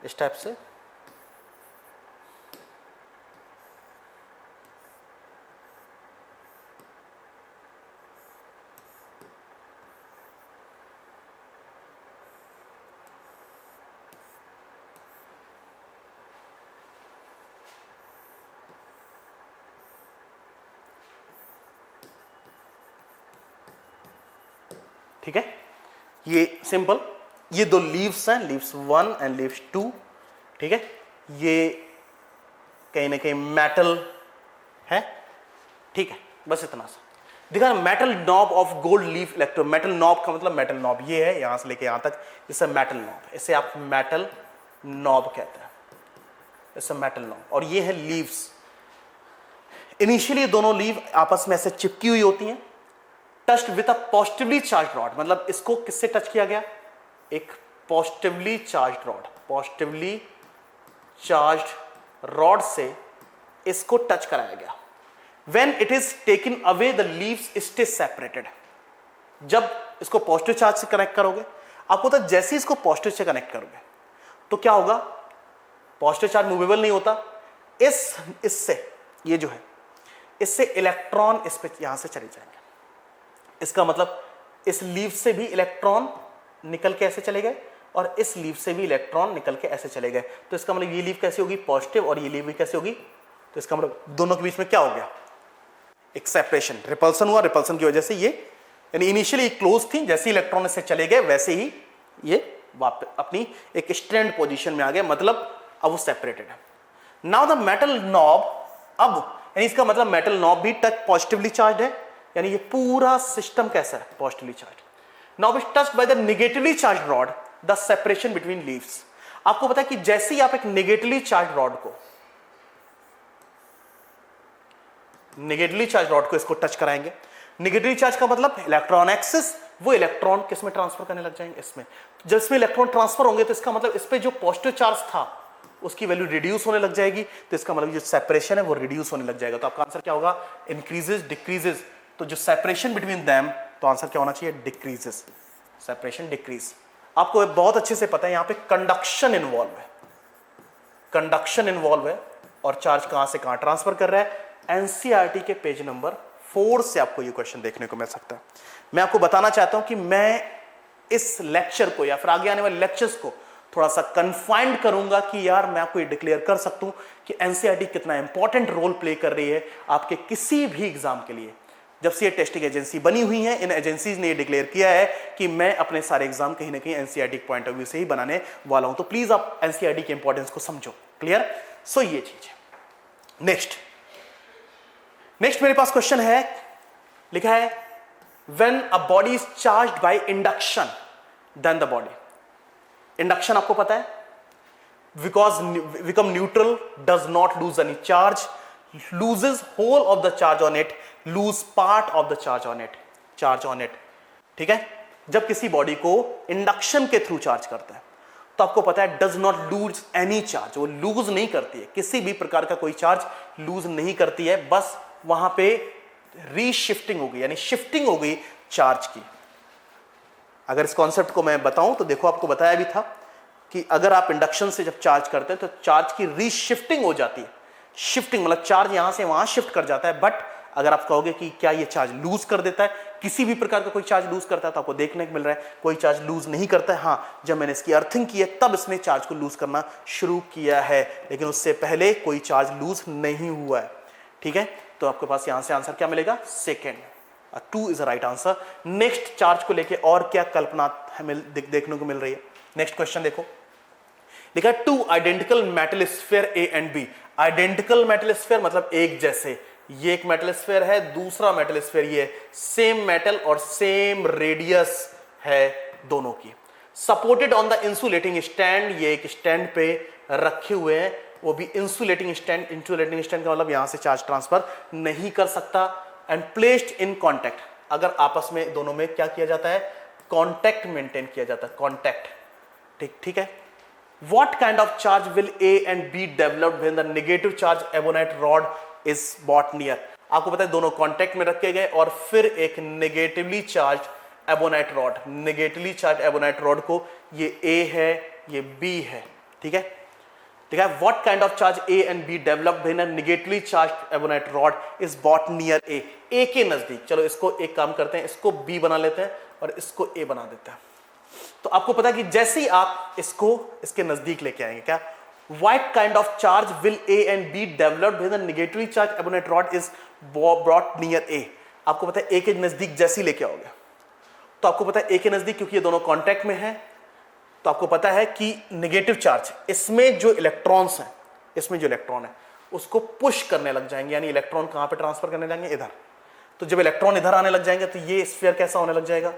इस टाइप से, ठीक है, ये सिंपल, ये दो लीव्स हैं, लीव्स 1 एंड लीव्स 2। ठीक है, ये कहीं ना कहीं मेटल है। ठीक है, बस इतना सा दिखा, metal knob of gold leaf electro. Metal knob का मतलब मेटल नॉब ये है, यहां से लेके यहां तक, इसे मेटल नॉब, इसे आप मेटल नॉब कहते हैं, इसे मेटल नॉब। और ये है लीव्स। इनिशियली दोनों लीव आपस में ऐसे चिपकी हुई होती हैं, touched with a positively charge rod. मतलब इसको किससे टच किया गया, एक positively charge rod, positively charge rod से इसको टच कराया गया। When it is taken away, the leaves stay separated. जब इसको पॉजिटिव चार्ज से कनेक्ट करोगे, आपको तो जैसे ही इसको पॉजिटिव से कनेक्ट करोगे तो क्या होगा, पॉजिटिव चार्ज मूवेबल नहीं होता, इससे ये जो है, इससे इलेक्ट्रॉन इस पे यहां से चले जाएंगे। इसका मतलब इस लीव से भी इलेक्ट्रॉन निकल के ऐसे चले गए और इस लीव से भी इलेक्ट्रॉन निकल के ऐसे चले गए। तो इसका मतलब ये लीव कैसी होगी, पॉजिटिव, और ये लीव भी कैसी होगी, तो इसका मतलब दोनों के बीच में क्या हो गया, एक सेपरेशन, रिपल्सन हुआ। रिपल्सन की वजह से ये, यानी इनिशियली क्लोज थी, जैसे ही इलेक्ट्रॉन से चले गए वैसे ही ये वापस अपनी एक स्ट्रैंड पोजीशन में आ गए, मतलब अब वो सेपरेटेड है। नाउ द मेटल नॉब, अब यानी इसका मतलब मेटल नॉब भी टच पॉजिटिवली चार्ज है, यानी ये पूरा सिस्टम कैसा है, positively charge. Now is touched by the negatively charge rod, the separation between leaves. आपको पता है कि जैसे ही आप एक नेगेटिवली चार्ज रॉड को, नेगेटिवली चार्ज रॉड को इसको टच कराएंगे, नेगेटिवली चार्ज का मतलब इलेक्ट्रॉन एक्सिस, वो इलेक्ट्रॉन किस में ट्रांसफर करने लग जाएंगे, इसमें। जब इसमें इलेक्ट्रॉन ट्रांसफर होंगे तो इसका मतलब इस पे जो पॉजिटिव चार्ज था उसकी वैल्यू रिड्यूस होने लग जाएगी, तो इसका मतलब जो सेपरेशन है वो रिड्यूस होने लग जाएगा। तो आपका आंसर क्या होगा, इंक्रीजेस डिक्रीजेस। तो जो सेपरेशन बिटवीन देम, तो आंसर क्या होना चाहिए, डिक्रीजेस, सेपरेशन डिक्रीज। आपको बहुत अच्छे से पता है यहां पे कंडक्शन इन्वॉल्व है, कंडक्शन इन्वॉल्व है, और चार्ज कहां से कहां ट्रांसफर कर रहा है। एनसीईआरटी के पेज नंबर 4 से आपको ये क्वेश्चन देखने को मिल सकता है। मैं आपको बताना चाहता हूं कि मैं इस लेक्चर को या फिर आगे आने वाले लेक्चर्स को थोड़ा सा कन्फाइंड करूंगा कि यार मैं आपको ये डिक्लेयर कर सकता हूं कि एनसीईआरटी कितना इंपॉर्टेंट रोल प्ले कर रही है आपके किसी भी एग्जाम के लिए। जब से ये टेस्टिंग एजेंसी बनी हुई है, इन एजेंसीज ने ये डिक्लेयर किया है कि मैं अपने सारे एग्जाम कहीं ना कहीं एनसीईआरटी के पॉइंट ऑफ व्यू से ही बनाने वाला हूं। तो प्लीज आप एनसीईआरटी के इंपॉर्टेंस को समझो। क्लियर? सो ये चीज है। नेक्स्ट मेरे पास क्वेश्चन है, लिखा है when a body is charged by induction then the body. Induction आपको पता है, because become neutral, does not lose any charge, loses whole of the charge on it, lose part of the charge on it. ठीक है, जब किसी body को induction के through charge करता है तो आपको पता है does not lose any charge, वो लूज नहीं करती है, किसी भी प्रकार का कोई चार्ज लूज नहीं करती है, बस वहां पे रीशिफ्टिंग हो गई, यानी शिफ्टिंग हो गई चार्ज की। अगर इस कॉन्सेप्ट को मैं बताऊं तो देखो, आपको बताया भी था कि अगर आप इंडक्शन से जब चार्ज करते हैं तो चार्ज की रीशिफ्टिंग हो जाती है। शिफ्टिंग मतलब चार्ज यहां से वहां शिफ्ट कर जाता है, बट अगर आप कहोगे कि क्या ये चार्ज लूज कर देता है, किसी भी प्रकार का कोई चार्ज लूज करता है, तो आपको देखने को मिल रहा है कोई चार्ज लूज नहीं करता है। हाँ, जब मैंने इसकी अर्थिंग की है तब इसने चार्ज को लूज करना शुरू किया है, लेकिन उससे पहले कोई चार्ज लूज नहीं हुआ है। ठीक है, तो आपके पास यहां से आंसर क्या मिलेगा? Second, 2 is right answer. Next charge को लेके और क्या कल्पना हमें देखने को मिल रही है? नेक्स्ट क्वेश्चन देखो, लिखा है 2 identical metal sphere A and B. Identical metal sphere मतलब एक जैसे, ये एक मेटल स्फीयर है, दूसरा मेटल स्फीयर ये, सेम मेटल और सेम रेडियस है दोनों की। Supported on the insulating stand, ये एक स्टैंड पे रखे हुए हैं, वो भी इंसुलेटिंग स्टैंड। इंसुलेटिंग स्टैंड का मतलब यहां से चार्ज ट्रांसफर नहीं कर सकता। एंड प्लेस्ड इन कॉन्टैक्ट, अगर आपस में दोनों में क्या किया जाता है? कॉन्टैक्ट मेंटेन किया जाता है, कॉन्टैक्ट। ठीक है। What kind of charge will A and B develop when the negative charge ebonite rod is brought near? आपको पता है दोनों कांटेक्ट में रखे गए और फिर एक negatively charge ebonite rod, negatively charge ebonite rod को, ये A है, ये B है। ठीक है, ठीक है। What kind of charge A and B develop when a negatively charged ebonite rod is brought near A? A के नजदीक। चलो इसको एक काम करते हैं, इसको B बना लेते हैं और इसको A बना देते हैं। तो आपको पता है कि जैसे ही आप इसको इसके नजदीक लेके आएंगे, क्या what kind of charge will A and be developed when the negatively charge ebonite rod is brought near ए? आपको पता है ए के नजदीक जैसे ही लेके आओगे, तो आपको पता है ए के नजदीक, क्योंकि ये दोनों कांटेक्ट में हैं, तो आपको पता है कि नेगेटिव चार्ज, इसमें जो इलेक्ट्रॉन्स हैं, इसमें जो इलेक्ट्रॉन है उसको पुश करने लग जाएंगे, यानी इलेक्ट्रॉन कहां पे ट्रांसफर करने लगेंगे? इधर। तो जब इलेक्ट्रॉन इधर आने लग जाएंगे तो ये स्फीयर कैसा होने लग जाएगा?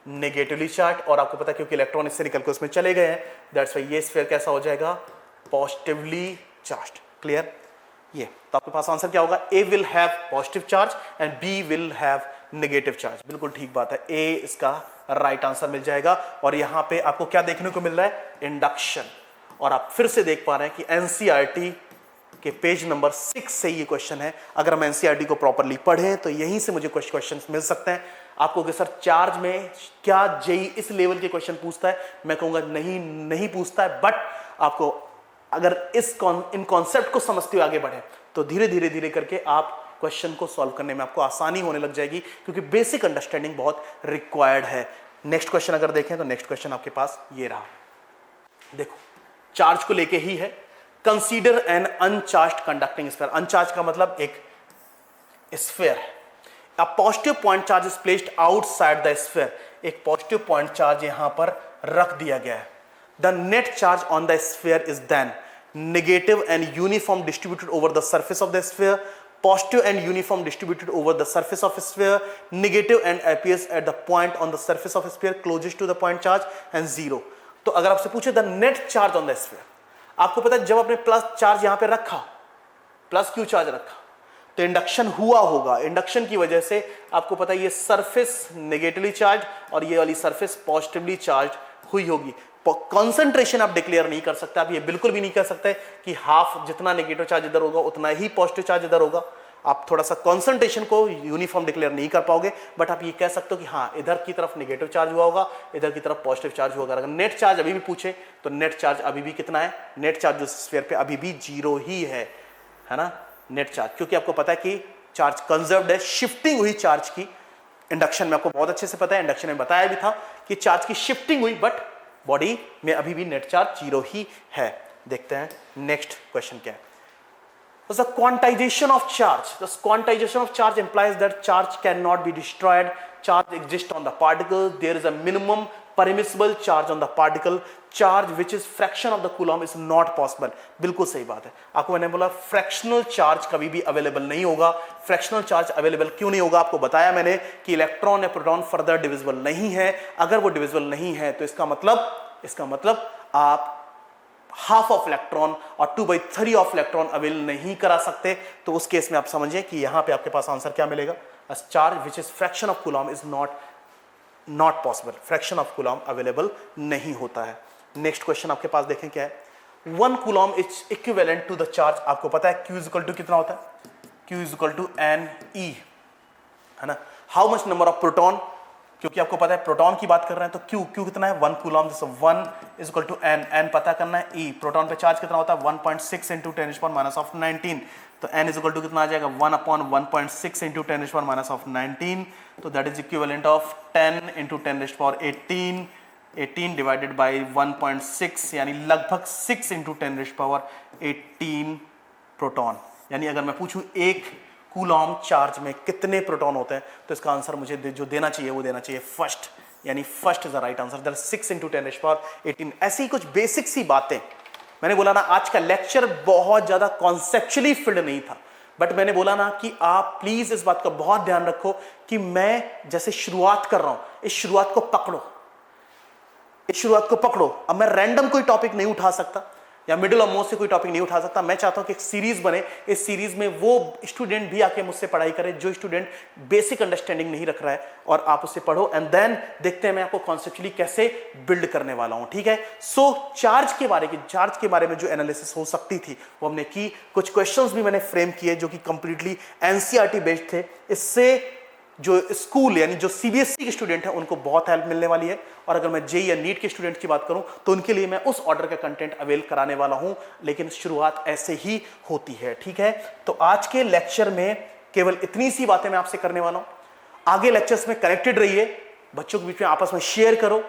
Negatively charge. और आपको पता है क्योंकि इलेक्ट्रॉन इससे निकल के उसमें चले गए हैं, दैट्स व्हाई ये स्फीयर कैसा हो जाएगा? Positively charged. क्लियर? ये तो आपके पास आंसर क्या होगा? A will have positive charge and B will have negative charge. बिल्कुल ठीक बात है, ए इसका राइट आंसर मिल जाएगा। और यहां पे आपको क्या देखने को मिल रहा है? इंडक्शन। और आप फिर से देख पा रहे हैं कि एनसीईआरटी के पेज नंबर 6 से ये क्वेश्चन है। अगर हम एनसीईआरटी को प्रॉपर्ली पढ़ें तो यहीं से मुझे कुछ क्वेश्चन मिल सकते हैं। आपको कि सर चार्ज में क्या जेई इस लेवल के क्वेश्चन पूछता है? मैं कहूंगा नहीं पूछता है, बट आपको अगर इन कॉन्सेप्ट को समझते हुए आगे बढ़े तो धीरे धीरे करके आप क्वेश्चन को सॉल्व करने में आपको आसानी होने लग जाएगी, क्योंकि बेसिक अंडरस्टैंडिंग बहुत रिक्वायर्ड है। नेक्स्ट क्वेश्चन अगर देखें तो नेक्स्ट क्वेश्चन आपके पास ये रहा। देखो, चार्ज को लेके ही है। Consider N uncharged conducting sphere. अनचार्ज का मतलब एक स्फीयर है। A positive point charge is placed outside the sphere. एक पॉजिटिव पॉइंट चार्ज यहां पर रख दिया गया है। The net charge on the sphere is then negative and uniform distributed over the surface of the sphere, positive and uniform distributed over the surface of a sphere, negative and appears at the point on the surface of a sphere closest to the point charge, and zero. तो अगर आपसे पूछे the net charge on the sphere, आपको पता है जब आपने plus charge यहां पे रखा, प्लस क्यू चार्ज रखा, तो इंडक्शन हुआ होगा। इंडक्शन की वजह से आपको पता है ये सरफेस नेगेटिवली चार्ज और ये वाली सरफेस पॉजिटिवली चार्ज हुई होगी। कंसंट्रेशन आप डिक्लेयर नहीं कर सकते, आप ये बिल्कुल भी नहीं कह सकते कि हाफ जितना नेगेटिव चार्ज इधर होगा उतना ही पॉजिटिव चार्ज इधर होगा। आप थोड़ा सा कंसंट्रेशन को यूनिफॉर्म डिक्लेयर नहीं कर पाओगे, बट आप ये कह सकते हो कि हाँ इधर की तरफ नेगेटिव चार्ज हुआ होगा, इधर की तरफ पॉजिटिव चार्ज होगा। अगर नेट चार्ज अभी भी पूछे तो नेट चार्ज अभी भी कितना है? नेट चार्ज जो स्फीयर पे अभी भी 0 ही है ना, नेट चार्ज, क्योंकि आपको पता है कि चार्ज कंजर्व्ड है, शिफ्टिंग हुई चार्ज की। इंडक्शन में आपको बहुत अच्छे से पता है, इंडक्शन में बताया भी था कि चार्ज की शिफ्टिंग हुई, बट बॉडी में अभी भी नेट चार्ज 0 ही है। देखते हैं नेक्स्ट क्वेश्चन क्या है। The quantization of charge. The quantization of charge implies that charge cannot be destroyed. Charge exists on the particle. There is a minimum permissible charge on the particle. Charge which is fraction of the coulomb is not possible. बिल्कुल सही बात है। आपको मैंने बोला fractional charge कभी भी available नहीं होगा। फ्रैक्शनल चार्ज अवेलेबल क्यों नहीं होगा? आपको बताया मैंने कि इलेक्ट्रॉन या प्रोटॉन फर्दर डिविजिबल नहीं है। अगर वो डिविजिबल नहीं है तो इसका मतलब आप हाफ ऑफ इलेक्ट्रॉन और 2/3 ऑफ इलेक्ट्रॉन अवेल नहीं करा सकते। तो उस केस में आप समझिए कि यहां पे आपके पास आंसर क्या मिलेगा? Charge which is fraction of Coulomb is not possible. Fraction of Coulomb available नहीं होता है। नेक्स्ट क्वेश्चन आपके पास देखें क्या है। 1 coulomb is equivalent to the charge. आपको पता है Q इक्वल टू कितना होता है? Q इक्वल टू NE, है ना। How much number of proton, क्योंकि आपको पता है प्रोटॉन की बात कर रहे हैं तो Q कितना है? 1 coulomb. 1 is equal to N पता करना है। E प्रोटॉन पे चार्ज कितना होता है? 1.6 × 10⁻⁹ तो n इज इक्वल टू कितना आ जाएगा 1/1.6 इंटू 10⁻⁻19, तो that is equivalent of 10 into 10⁻18, 18 divided by 1.6 यानी लगभग 6 इंटू 10⁻18 प्रोटॉन। यानी अगर मैं पूछूं एक कूलॉम चार्ज में कितने प्रोटॉन होते हैं, तो इसका आंसर मुझे जो देना चाहिए वो देना चाहिए फर्स्ट, यानी first is the right answer, that is 6 into 10⁻18। ऐसी ही कुछ बेसिक सी बातें। मैंने बोला ना आज का लेक्चर बहुत ज्यादा कॉन्सेप्चुअली फिल्ड नहीं था, बट मैंने बोला ना कि आप प्लीज इस बात का बहुत ध्यान रखो कि मैं जैसे शुरुआत कर रहा हूं, इस शुरुआत को पकड़ो, इस शुरुआत को पकड़ो। अब मैं रैंडम कोई टॉपिक नहीं उठा सकता या मिडिल और मोस्ट से कोई टॉपिक नहीं उठा सकता। मैं चाहता हूं कि एक सीरीज बने, इस सीरीज में वो स्टूडेंट भी आके मुझसे पढ़ाई करे जो स्टूडेंट बेसिक अंडरस्टैंडिंग नहीं रख रहा है, और आप उससे पढ़ो एंड देन देखते हैं मैं आपको कॉन्सेप्चुअली कैसे बिल्ड करने वाला हूं, ठीक है। सो चार्ज के बारे में जो एनालिसिस हो सकती थी वो हमने की। कुछ क्वेश्चंस भी मैंने फ्रेम किए जो कि कंप्लीटली एनसीईआरटी बेस्ड थे। इससे जो स्कूल यानी जो सीबीएसई के स्टूडेंट हैं उनको बहुत हेल्प मिलने वाली है, और अगर मैं जेईई या नीट के स्टूडेंट की बात करूं तो उनके लिए मैं उस ऑर्डर का कंटेंट अवेल कराने वाला हूं, लेकिन शुरुआत ऐसे ही होती है, ठीक है। तो आज के लेक्चर में केवल इतनी सी बातें मैं आपसे करने वाला हूं। आगे लेक्चर्स में कनेक्टेड रहिए, बच्चों के बीच में आपस में शेयर करो।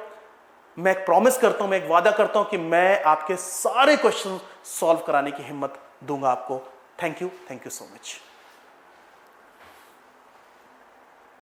मैं एक प्रॉमिस करता हूं, मैं एक वादा करता हूं कि मैं आपके सारे क्वेश्चन सॉल्व कराने की हिम्मत दूंगा आपको। Thank you so much.